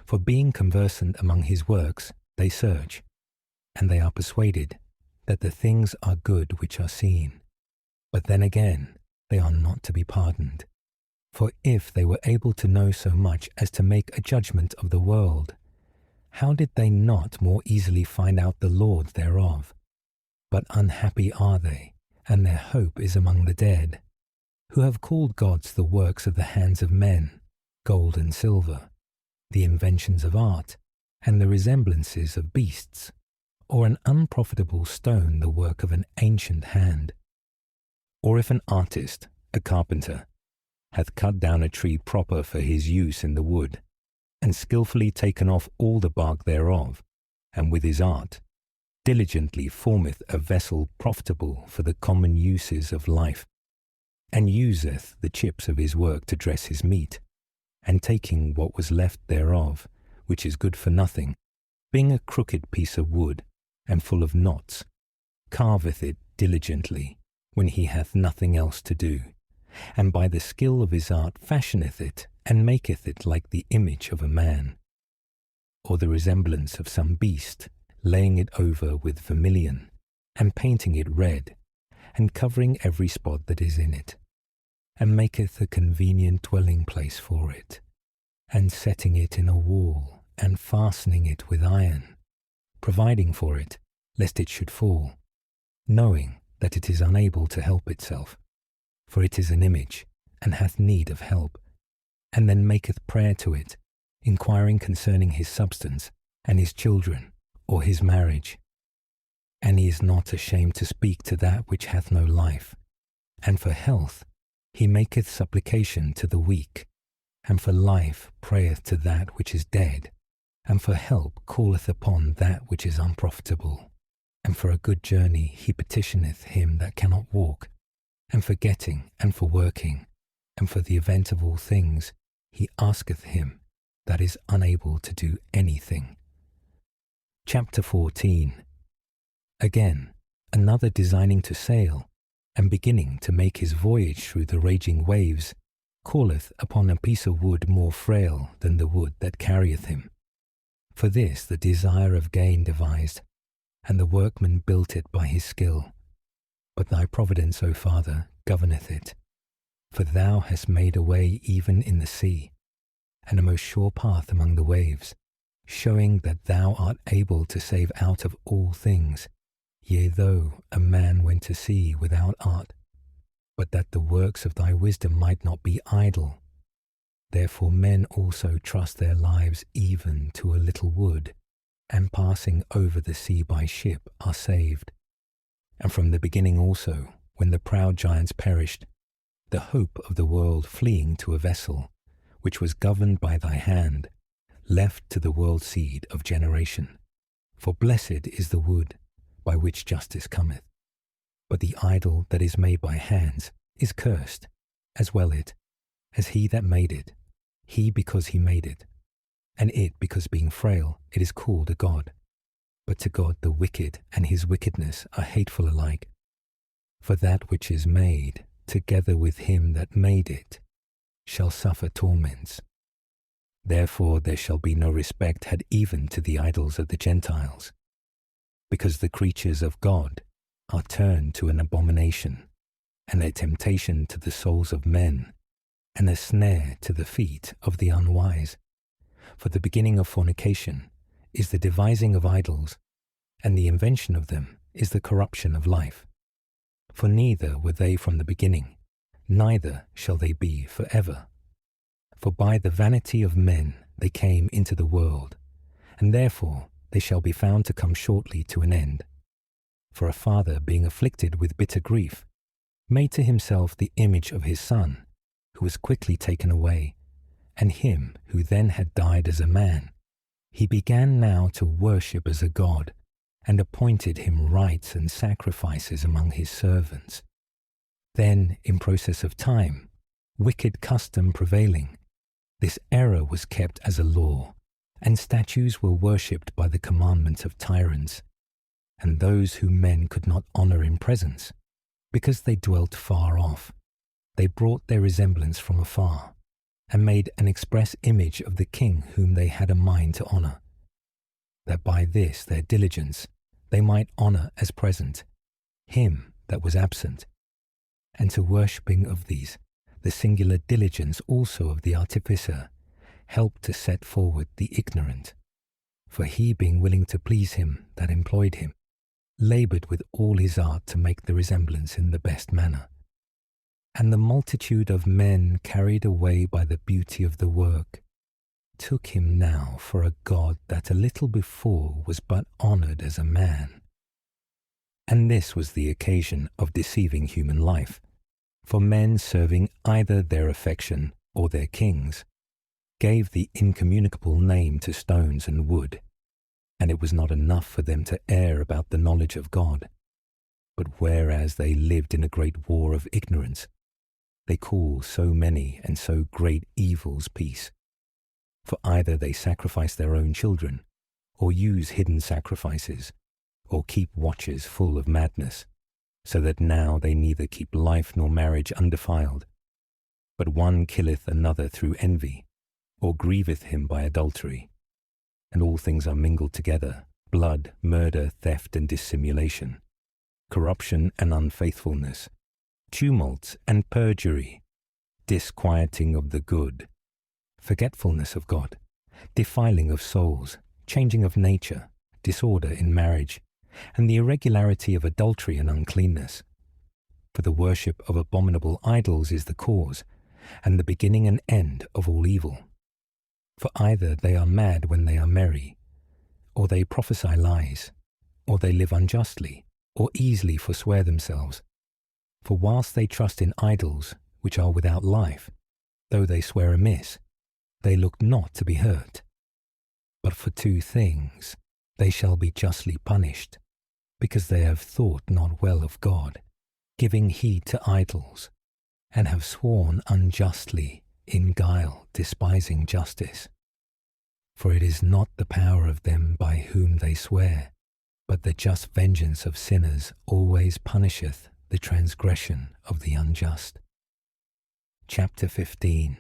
For being conversant among his works, they search, and they are persuaded that the things are good which are seen. But then again, they are not to be pardoned. For if they were able to know so much as to make a judgment of the world, how did they not more easily find out the Lord thereof? But unhappy are they, and their hope is among the dead, who have called gods the works of the hands of men, gold and silver, the inventions of art, and the resemblances of beasts, or an unprofitable stone the work of an ancient hand. Or if an artist, a carpenter, hath cut down a tree proper for his use in the wood, and skilfully taken off all the bark thereof, and with his art diligently formeth a vessel profitable for the common uses of life, and useth the chips of his work to dress his meat, and taking what was left thereof, which is good for nothing, being a crooked piece of wood, and full of knots, carveth it diligently, when he hath nothing else to do, and by the skill of his art fashioneth it, and maketh it like the image of a man, or the resemblance of some beast, laying it over with vermilion, and painting it red, and covering every spot that is in it, and maketh a convenient dwelling place for it, and setting it in a wall, and fastening it with iron, providing for it, lest it should fall, knowing that it is unable to help itself, for it is an image, and hath need of help, and then maketh prayer to it, inquiring concerning his substance, and his children, or his marriage. And he is not ashamed to speak to that which hath no life. And for health he maketh supplication to the weak, and for life prayeth to that which is dead, and for help calleth upon that which is unprofitable. And for a good journey he petitioneth him that cannot walk, and for getting, and for working, and for the event of all things he asketh him that is unable to do anything. Chapter 14. Again, another designing to sail, and beginning to make his voyage through the raging waves, calleth upon a piece of wood more frail than the wood that carrieth him. For this the desire of gain devised, and the workman built it by his skill. But thy providence, O Father, governeth it. For thou hast made a way even in the sea, and a most sure path among the waves, showing that thou art able to save out of all things, yea, though a man went to sea without art, but that the works of thy wisdom might not be idle. Therefore men also trust their lives even to a little wood, and passing over the sea by ship are saved. And from the beginning also, when the proud giants perished, the hope of the world fleeing to a vessel, which was governed by thy hand, left to the world seed of generation. For blessed is the wood by which justice cometh. But the idol that is made by hands is cursed, as well it, as he that made it, he because he made it, and it because being frail it is called a god. But to God the wicked and his wickedness are hateful alike. For that which is made, together with him that made it, shall suffer torments. Therefore there shall be no respect had even to the idols of the Gentiles, because the creatures of God are turned to an abomination, and a temptation to the souls of men, and a snare to the feet of the unwise. For the beginning of fornication is the devising of idols, and the invention of them is the corruption of life. For neither were they from the beginning, neither shall they be forever. For by the vanity of men they came into the world, and therefore they shall be found to come shortly to an end. For a father, being afflicted with bitter grief, made to himself the image of his son, who was quickly taken away, and him who then had died as a man, he began now to worship as a god, and appointed him rites and sacrifices among his servants. Then, in process of time, wicked custom prevailing, this error was kept as a law, and statues were worshipped by the commandment of tyrants, and those whom men could not honor in presence, because they dwelt far off, they brought their resemblance from afar, and made an express image of the king whom they had a mind to honor, that by this their diligence they might honor as present him that was absent. And to worshipping of these, the singular diligence also of the artificer helped to set forward the ignorant. For he, being willing to please him that employed him, laboured with all his art to make the resemblance in the best manner. And the multitude of men, carried away by the beauty of the work, took him now for a god that a little before was but honoured as a man. And this was the occasion of deceiving human life, for men serving either their affection or their kings gave the incommunicable name to stones and wood, and it was not enough for them to err about the knowledge of God. But whereas they lived in a great war of ignorance, they call so many and so great evils peace. For either they sacrifice their own children, or use hidden sacrifices, or keep watches full of madness, so that now they neither keep life nor marriage undefiled. But one killeth another through envy, or grieveth him by adultery. And all things are mingled together, blood, murder, theft, and dissimulation, corruption and unfaithfulness, tumults and perjury, disquieting of the good, forgetfulness of God, defiling of souls, changing of nature, disorder in marriage, and the irregularity of adultery and uncleanness. For the worship of abominable idols is the cause, and the beginning and end of all evil. For either they are mad when they are merry, or they prophesy lies, or they live unjustly, or easily forswear themselves. For whilst they trust in idols, which are without life, though they swear amiss, they look not to be hurt. But for two things they shall be justly punished, because they have thought not well of God, giving heed to idols, and have sworn unjustly in guile, despising justice. For it is not the power of them by whom they swear, but the just vengeance of sinners always punisheth the transgression of the unjust. Chapter 15.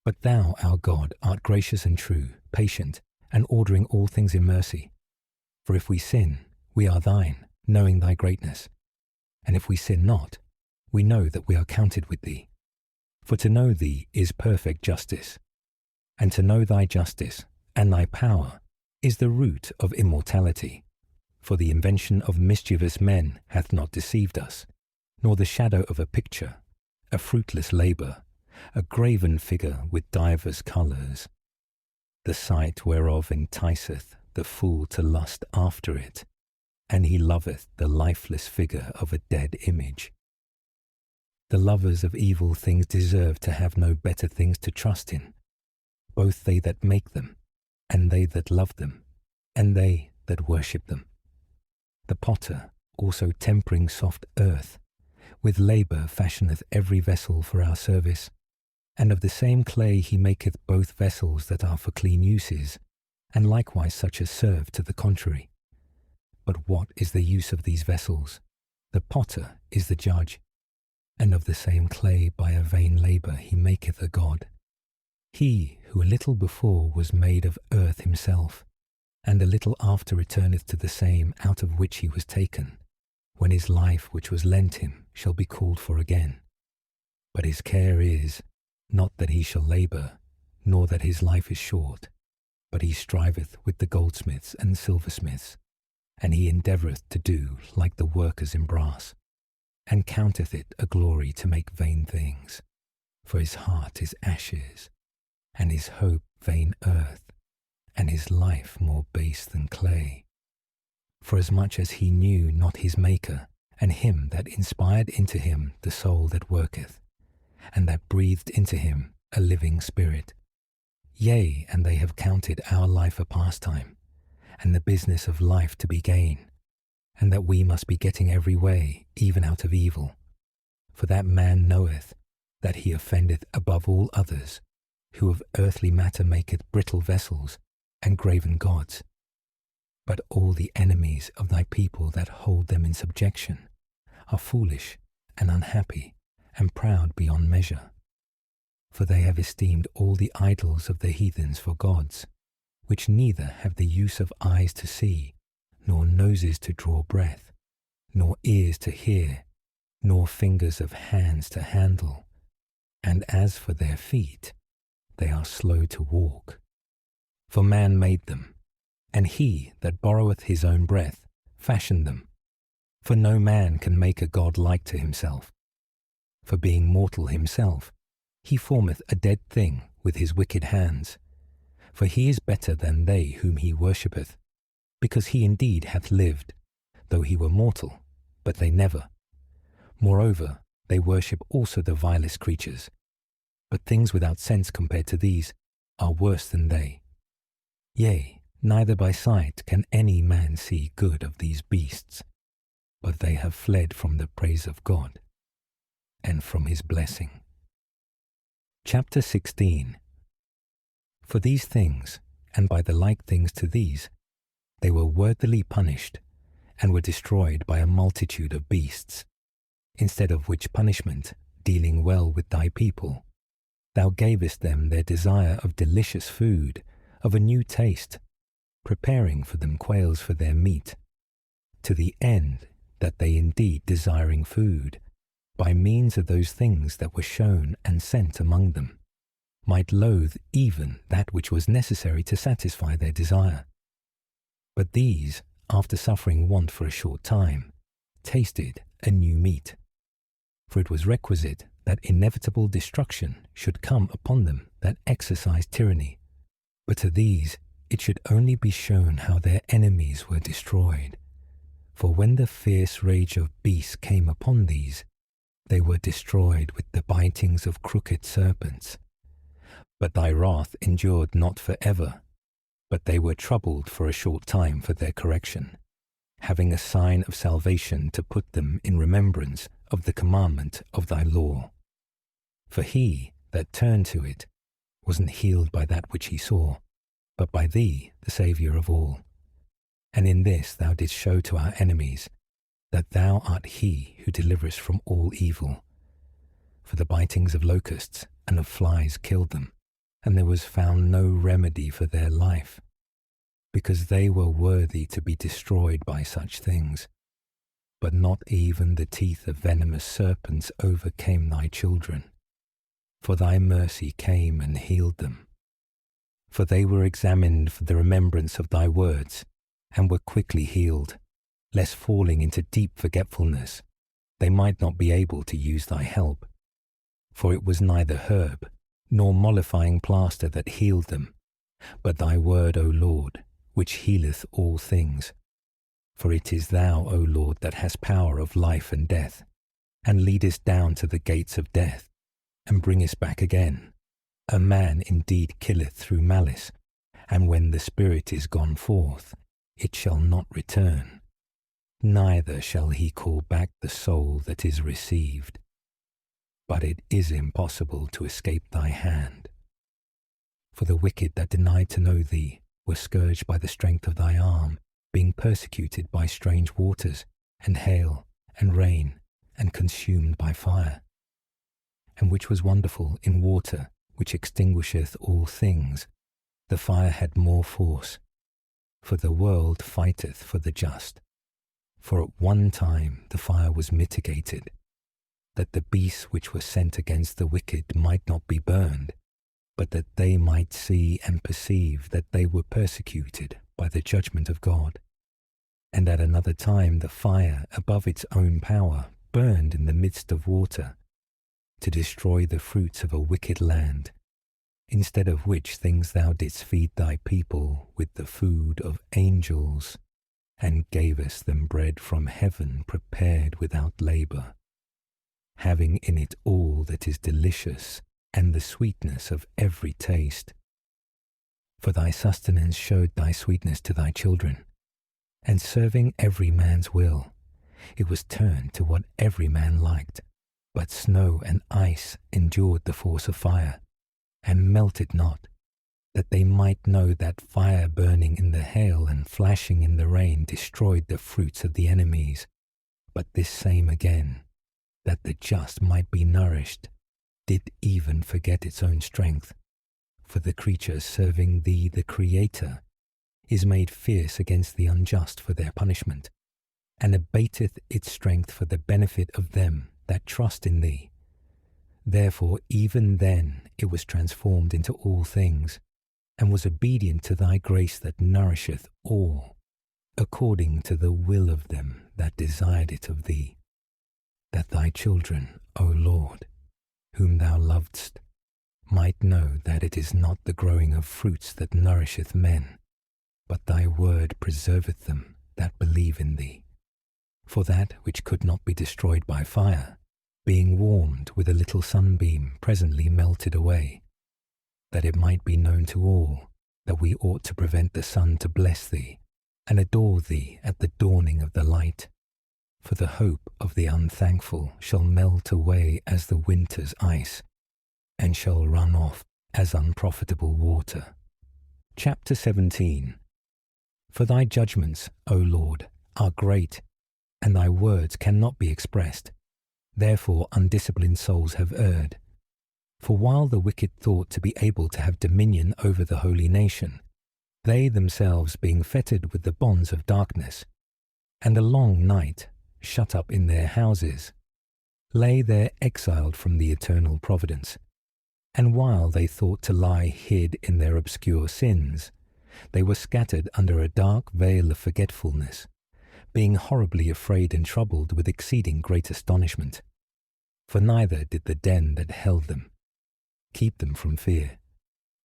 But thou, our God, art gracious and true, patient, and ordering all things in mercy. For if we sin, we are thine, knowing thy greatness. And if we sin not, we know that we are counted with thee. For to know thee is perfect justice, and to know thy justice and thy power is the root of immortality. For the invention of mischievous men hath not deceived us, nor the shadow of a picture, a fruitless labour, a graven figure with divers colours, the sight whereof enticeth the fool to lust after it, and he loveth the lifeless figure of a dead image. The lovers of evil things deserve to have no better things to trust in, both they that make them, and they that love them, and they that worship them. The potter, also tempering soft earth, with labour fashioneth every vessel for our service, and of the same clay he maketh both vessels that are for clean uses, and likewise such as serve to the contrary. But what is the use of these vessels? The potter is the judge, and of the same clay by a vain labour he maketh a god. He who a little before was made of earth himself, and a little after returneth to the same out of which he was taken, when his life which was lent him shall be called for again. But his care is, not that he shall labour, nor that his life is short, but he striveth with the goldsmiths and silversmiths, and he endeavoureth to do like the workers in brass, and counteth it a glory to make vain things. For his heart is ashes, and his hope vain earth, and his life more base than clay. Forasmuch as he knew not his Maker, and him that inspired into him the soul that worketh, and that breathed into him a living spirit. Yea, and they have counted our life a pastime, and the business of life to be gain, and that we must be getting every way, even out of evil. For that man knoweth that he offendeth above all others, who of earthly matter maketh brittle vessels and graven gods. But all the enemies of thy people that hold them in subjection are foolish and unhappy and proud beyond measure. For they have esteemed all the idols of the heathens for gods, which neither have the use of eyes to see, nor noses to draw breath, nor ears to hear, nor fingers of hands to handle. And as for their feet, they are slow to walk. For man made them, and he that borroweth his own breath fashioned them. For no man can make a god like to himself. For being mortal himself, he formeth a dead thing with his wicked hands. For he is better than they whom he worshippeth, because he indeed hath lived, though he were mortal, but they never. Moreover, they worship also the vilest creatures, but things without sense compared to these are worse than they. Yea, neither by sight can any man see good of these beasts, but they have fled from the praise of God, and from his blessing. Chapter 16. For these things, and by the like things to these, they were worthily punished, and were destroyed by a multitude of beasts. Instead of which punishment, dealing well with thy people, thou gavest them their desire of delicious food, of a new taste, preparing for them quails for their meat, to the end that they indeed desiring food, by means of those things that were shown and sent among them, might loathe even that which was necessary to satisfy their desire. But these, after suffering want for a short time, tasted a new meat. For it was requisite that inevitable destruction should come upon them that exercised tyranny. But to these it should only be shown how their enemies were destroyed. For when the fierce rage of beasts came upon these, they were destroyed with the bitings of crooked serpents. But thy wrath endured not for ever, but they were troubled for a short time for their correction, having a sign of salvation to put them in remembrance of the commandment of thy law. For he that turned to it wasn't healed by that which he saw, but by thee, the Saviour of all. And in this thou didst show to our enemies that thou art he who deliverest from all evil. For the bitings of locusts and of flies killed them, and there was found no remedy for their life, because they were worthy to be destroyed by such things. But not even the teeth of venomous serpents overcame thy children, for thy mercy came and healed them. For they were examined for the remembrance of thy words, and were quickly healed, lest falling into deep forgetfulness, they might not be able to use thy help. For it was neither herb, nor mollifying plaster that healed them, but thy word, O Lord, which healeth all things. For it is thou, O Lord, that hast power of life and death, and leadest down to the gates of death, and bringest back again. A man indeed killeth through malice, and when the spirit is gone forth, it shall not return, neither shall he call back the soul that is received. But it is impossible to escape thy hand. For the wicked that denied to know thee were scourged by the strength of thy arm, being persecuted by strange waters, and hail, and rain, and consumed by fire. And which was wonderful in water, which extinguisheth all things, the fire had more force. For the world fighteth for the just. For at one time the fire was mitigated, that the beasts which were sent against the wicked might not be burned, but that they might see and perceive that they were persecuted by the judgment of God. And at another time the fire above its own power burned in the midst of water, to destroy the fruits of a wicked land, instead of which things thou didst feed thy people with the food of angels, and gavest them bread from heaven prepared without labour, having in it all that is delicious and the sweetness of every taste. For thy sustenance showed thy sweetness to thy children, and serving every man's will, it was turned to what every man liked. But snow and ice endured the force of fire, and melted not, that they might know that fire burning in the hail and flashing in the rain destroyed the fruits of the enemies. But this same again, that the just might be nourished, did even forget its own strength. For the creature serving thee, the Creator, is made fierce against the unjust for their punishment, and abateth its strength for the benefit of them that trust in thee. Therefore even then it was transformed into all things, and was obedient to thy grace that nourisheth all, according to the will of them that desired it of thee, that thy children, O Lord, whom thou lovest, might know that it is not the growing of fruits that nourisheth men, but thy word preserveth them that believe in thee. For that which could not be destroyed by fire, being warmed with a little sunbeam, presently melted away, that it might be known to all that we ought to prevent the sun to bless thee, and adore thee at the dawning of the light. For the hope of the unthankful shall melt away as the winter's ice, and shall run off as unprofitable water. Chapter 17. For thy judgments, O Lord, are great, and thy words cannot be expressed. Therefore undisciplined souls have erred. For while the wicked thought to be able to have dominion over the holy nation, they themselves being fettered with the bonds of darkness, and a long night, shut up in their houses, lay there exiled from the eternal providence, And while they thought to lie hid in their obscure sins, they were scattered under a dark veil of forgetfulness, being horribly afraid and troubled with exceeding great astonishment. For neither did the den that held them keep them from fear,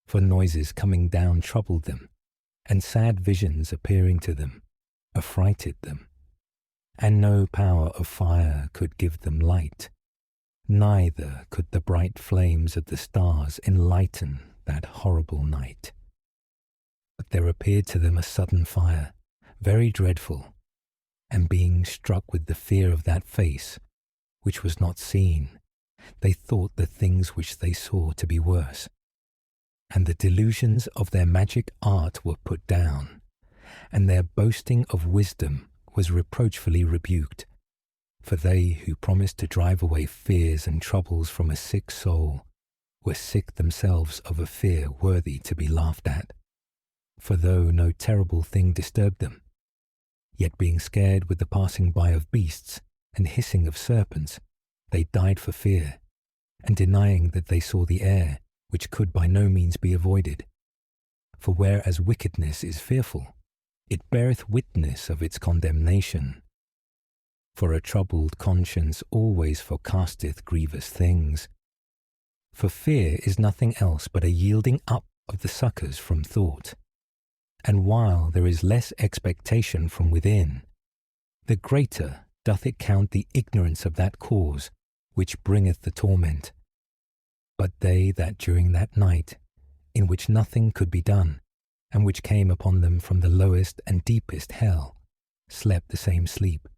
for noises coming down troubled them, and sad visions appearing to them affrighted them. And no power of fire could give them light, neither could the bright flames of the stars enlighten that horrible night. But there appeared to them a sudden fire, very dreadful, and being struck with the fear of that face, which was not seen, they thought the things which they saw to be worse, and the delusions of their magic art were put down, and their boasting of wisdom was reproachfully rebuked. For they who promised to drive away fears and troubles from a sick soul were sick themselves of a fear worthy to be laughed at. For though no terrible thing disturbed them, yet being scared with the passing by of beasts and hissing of serpents, they died for fear, and denying that they saw the air, which could by no means be avoided. For whereas wickedness is fearful, it beareth witness of its condemnation. For a troubled conscience always forecasteth grievous things. For fear is nothing else but a yielding up of the succours from thought. And while there is less expectation from within, the greater doth it count the ignorance of that cause which bringeth the torment. But they that during that night, in which nothing could be done, and which came upon them from the lowest and deepest hell, slept the same sleep,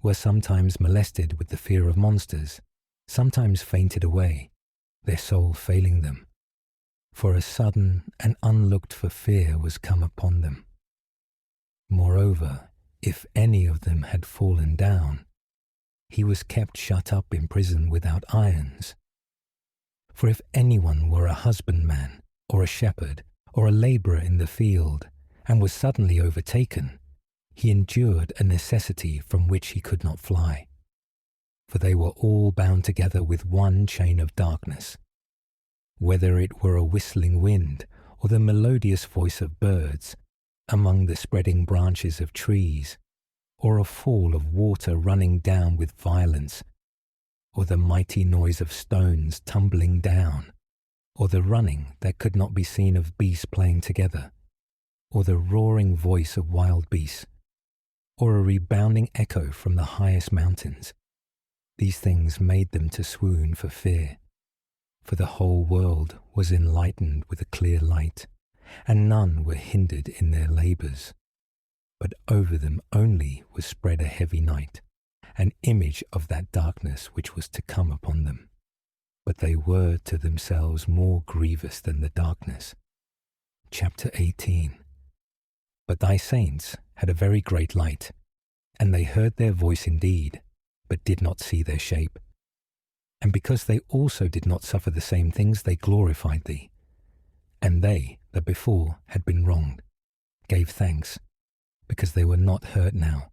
were sometimes molested with the fear of monsters, sometimes fainted away, their soul failing them, for a sudden and unlooked-for fear was come upon them. Moreover, if any of them had fallen down, he was kept shut up in prison without irons. For if anyone were a husbandman, or a shepherd, or a labourer in the field, and was suddenly overtaken, he endured a necessity from which he could not fly. For they were all bound together with one chain of darkness. Whether it were a whistling wind, or the melodious voice of birds, among the spreading branches of trees, or a fall of water running down with violence, or the mighty noise of stones tumbling down, or the running that could not be seen of beasts playing together, or the roaring voice of wild beasts, or a rebounding echo from the highest mountains. These things made them to swoon for fear, for the whole world was enlightened with a clear light, and none were hindered in their labours. But over them only was spread a heavy night, an image of that darkness which was to come upon them. But they were to themselves more grievous than the darkness. Chapter 18. But thy saints had a very great light, and they heard their voice indeed, but did not see their shape. And because they also did not suffer the same things, they glorified thee. And they that before had been wronged gave thanks, because they were not hurt now,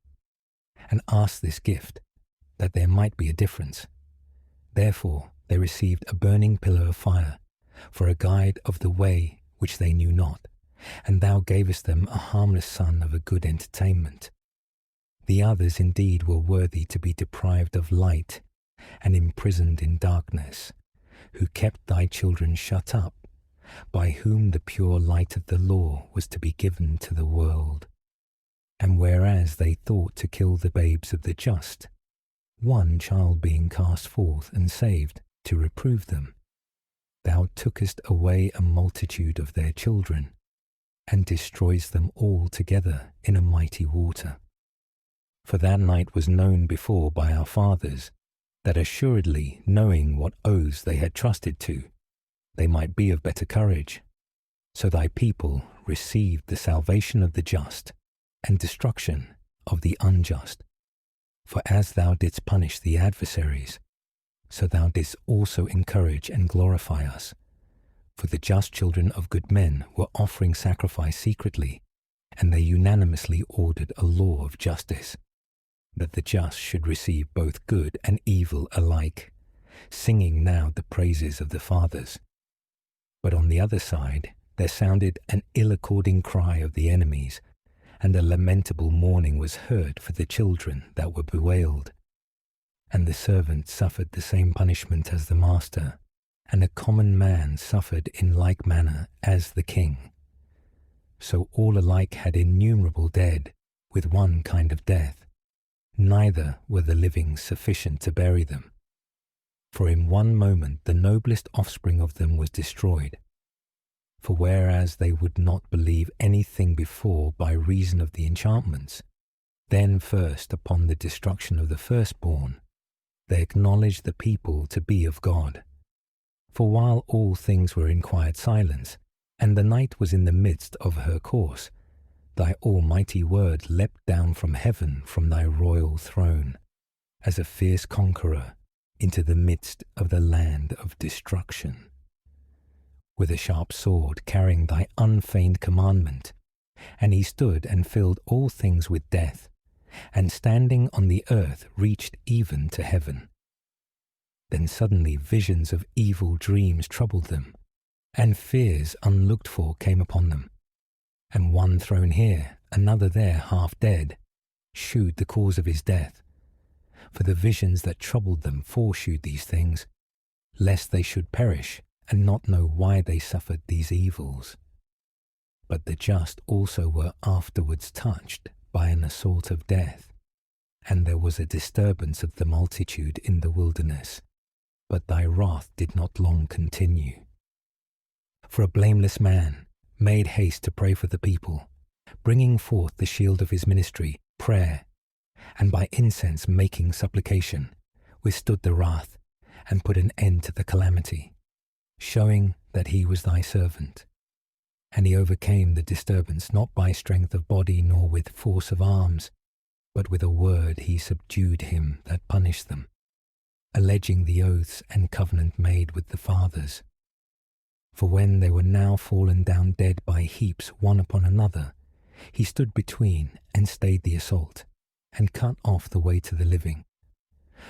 and asked this gift, that there might be a difference. Therefore they received a burning pillar of fire, for a guide of the way which they knew not, and thou gavest them a harmless son of a good entertainment. The others indeed were worthy to be deprived of light, and imprisoned in darkness, who kept thy children shut up, by whom the pure light of the law was to be given to the world. And whereas they thought to kill the babes of the just, one child being cast forth and saved, to reprove them, thou tookest away a multitude of their children, and destroyest them all together in a mighty water. For that night was known before by our fathers, that assuredly knowing what oaths they had trusted to, they might be of better courage. So thy people received the salvation of the just, and destruction of the unjust. For as thou didst punish the adversaries, so thou didst also encourage and glorify us. For the just children of good men were offering sacrifice secretly, and they unanimously ordered a law of justice, that the just should receive both good and evil alike, singing now the praises of the fathers. But on the other side there sounded an ill-according cry of the enemies, and a lamentable mourning was heard for the children that were bewailed. And the servant suffered the same punishment as the master, and a common man suffered in like manner as the king. So all alike had innumerable dead, with one kind of death, neither were the living sufficient to bury them. For in one moment the noblest offspring of them was destroyed. For whereas they would not believe anything before by reason of the enchantments, then first upon the destruction of the firstborn, they acknowledged the people to be of God. For while all things were in quiet silence, and the night was in the midst of her course, thy almighty word leapt down from heaven from thy royal throne, as a fierce conqueror, into the midst of the land of destruction. With a sharp sword carrying thy unfeigned commandment, and he stood and filled all things with death, and standing on the earth reached even to heaven. Then suddenly visions of evil dreams troubled them, and fears unlooked for came upon them. And one thrown here, another there half dead, shewed the cause of his death. For the visions that troubled them foreshewed these things, lest they should perish and not know why they suffered these evils. But the just also were afterwards touched by an assault of death, and there was a disturbance of the multitude in the wilderness, but thy wrath did not long continue. For a blameless man made haste to pray for the people, bringing forth the shield of his ministry, prayer, and by incense making supplication, withstood the wrath, and put an end to the calamity, showing that he was thy servant. And he overcame the disturbance not by strength of body nor with force of arms, but with a word he subdued him that punished them, alleging the oaths and covenant made with the fathers. For when they were now fallen down dead by heaps one upon another, he stood between and stayed the assault, and cut off the way to the living.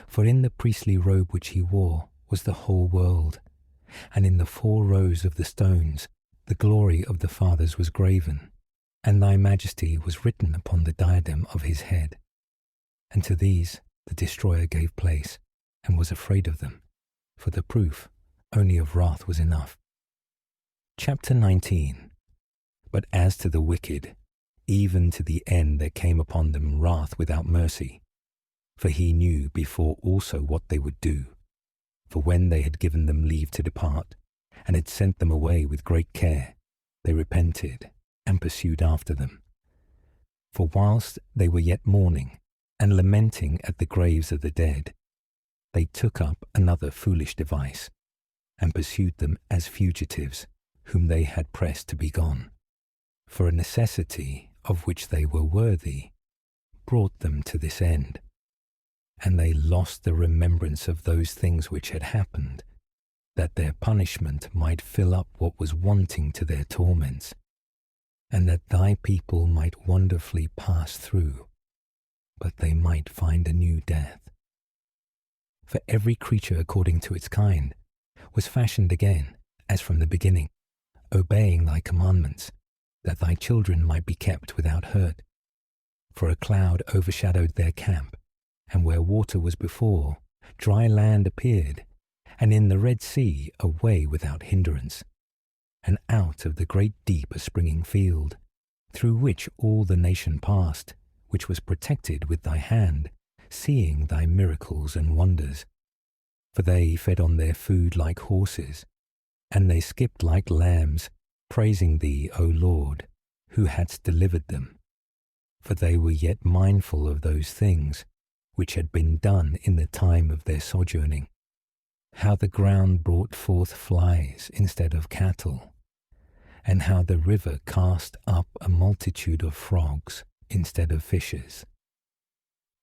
For in the priestly robe which he wore was the whole world, and in the 4 rows of the stones the glory of the fathers was graven, and thy majesty was written upon the diadem of his head. And to these the destroyer gave place, and was afraid of them, for the proof only of wrath was enough. Chapter 19. But as to the wicked, even to the end there came upon them wrath without mercy, for he knew before also what they would do. For when they had given them leave to depart, and had sent them away with great care, they repented, and pursued after them. For whilst they were yet mourning, and lamenting at the graves of the dead, they took up another foolish device, and pursued them as fugitives, whom they had pressed to be gone. For a necessity of which they were worthy brought them to this end. And they lost the remembrance of those things which had happened, that their punishment might fill up what was wanting to their torments, and that thy people might wonderfully pass through, but they might find a new death. For every creature according to its kind was fashioned again, as from the beginning, obeying thy commandments, that thy children might be kept without hurt. For a cloud overshadowed their camp, and where water was before, dry land appeared, and in the Red Sea a way without hindrance, and out of the great deep a springing field, through which all the nation passed, which was protected with thy hand, seeing thy miracles and wonders. For they fed on their food like horses, and they skipped like lambs, praising thee, O Lord, who hadst delivered them. For they were yet mindful of those things which had been done in the time of their sojourning, how the ground brought forth flies instead of cattle, and how the river cast up a multitude of frogs instead of fishes.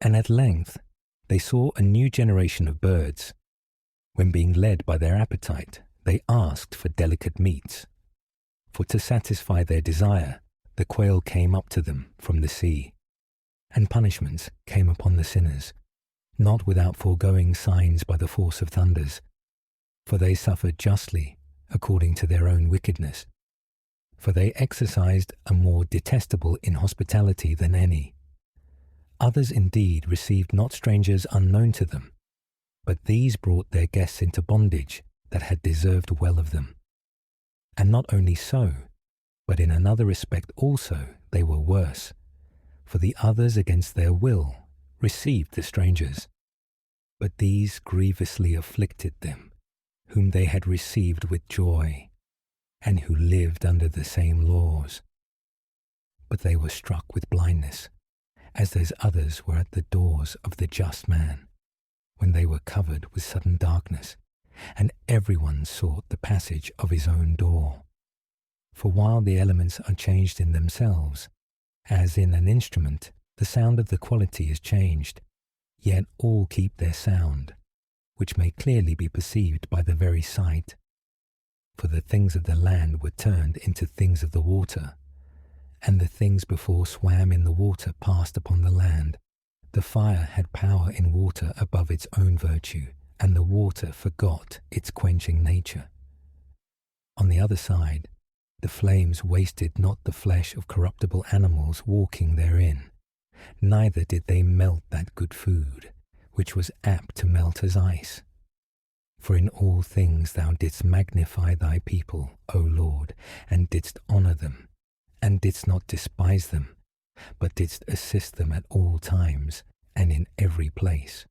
And at length they saw a new generation of birds, when being led by their appetite, they asked for delicate meats. For to satisfy their desire, the quail came up to them from the sea, and punishments came upon the sinners, not without foregoing signs by the force of thunders, for they suffered justly according to their own wickedness. For they exercised a more detestable inhospitality than any. Others indeed received not strangers unknown to them, but these brought their guests into bondage that had deserved well of them. And not only so, but in another respect also they were worse, for the others against their will received the strangers, but these grievously afflicted them, whom they had received with joy, and who lived under the same laws. But they were struck with blindness, as those others were at the doors of the just man, when they were covered with sudden darkness, and everyone sought the passage of his own door. For while the elements are changed in themselves, as in an instrument the sound of the quality is changed, yet all keep their sound, which may clearly be perceived by the very sight. For the things of the land were turned into things of the water, and the things before swam in the water passed upon the land. The fire had power in water above its own virtue, and the water forgot its quenching nature. On the other side, the flames wasted not the flesh of corruptible animals walking therein, neither did they melt that good food, which was apt to melt as ice. For in all things thou didst magnify thy people, O Lord, and didst honour them, and didst not despise them, but didst assist them at all times and in every place.